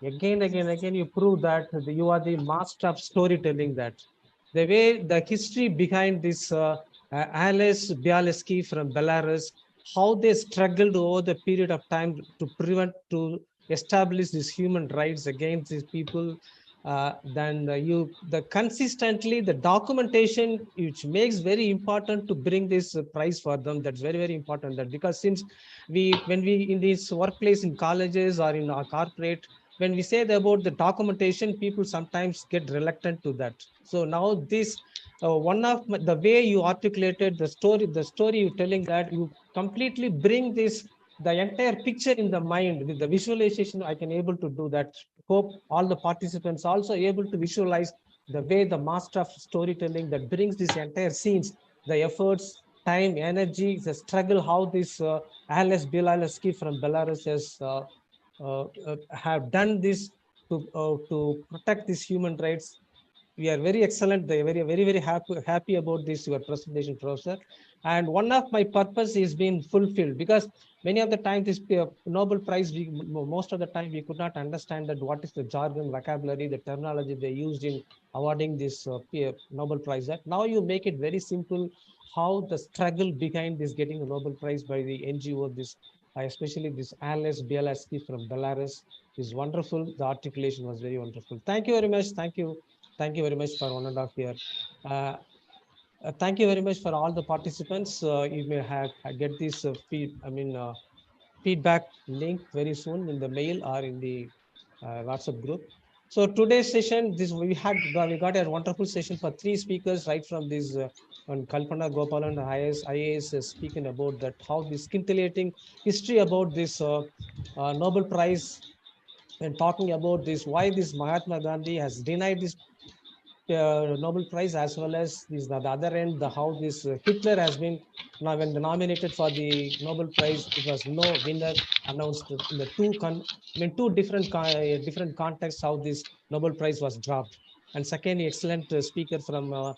again, you prove that you are the master of storytelling. That the way the history behind this Alice Bialyaski from Belarus, how they struggled over the period of time to establish these human rights against these people. Then the consistently the documentation, which makes very important to bring this prize for them. That's very, very important. That because since when we in this workplace, in colleges or in our corporate, when we say about the documentation, people sometimes get reluctant to that. So now this one of the way you articulated the story you're telling, that you completely bring this the entire picture in the mind with the visualization. I can able to do that. Hope all the participants also able to visualize the way the master of storytelling that brings this entire scenes, the efforts, time, energy, the struggle, how this Alice Bialyaski from Belarus has have done this to protect these human rights. We are very excellent. They very, very, very happy about this your presentation, Professor. And one of my purpose is being fulfilled, because many of the time this Nobel Prize, most of the time we could not understand that what is the jargon, vocabulary, the terminology they used in awarding this Nobel Prize. That now you make it very simple, how the struggle behind this getting a Nobel Prize by the NGO, this especially this Alice Bialyaski from Belarus is wonderful. The articulation was very wonderful. Thank you very much. Thank you. Thank you very much for 1.5 years. Thank you very much for all the participants. You may have get this feedback link very soon in the mail or in the WhatsApp group. So today's session, we got a wonderful session for 3 speakers right from this on Kalpana Gopalan, IAS speaking about that how this scintillating history about this Nobel Prize, and talking about this why this Mahatma Gandhi has denied this Nobel Prize, as well as this the other end, how this Hitler has been now when nominated for the Nobel Prize, it was no winner announced in the two different contexts how this Nobel Prize was dropped. And second, excellent speaker from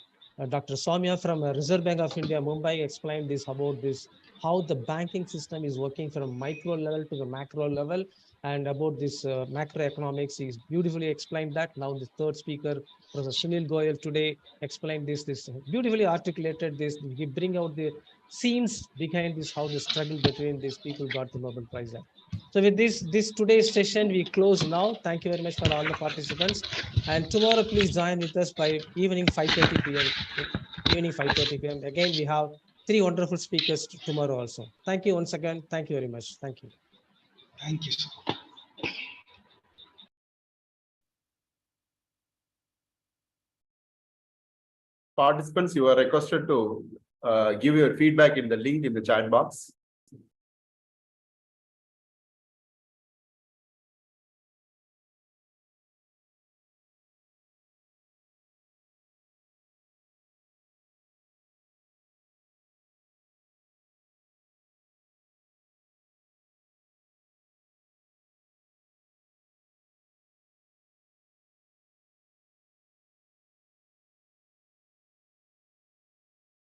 Dr. Soumya from Reserve Bank of India, Mumbai, explained this about this how the banking system is working from micro level to the macro level, and about this macroeconomics. He's beautifully explained that. Now the third speaker, Professor Sunil Goyal, today explained this beautifully articulated this. He bring out the scenes behind this, how the struggle between these people got the Nobel Prize. So with this today's session, we close now. Thank you very much for all the participants. And tomorrow, please join with us by evening 5:30 p.m. Evening 5:30 p.m. Again, we have 3 wonderful speakers tomorrow also. Thank you once again. Thank you very much. Thank you. Thank you, sir. Participants, you are requested to give your feedback in the link in the chat box.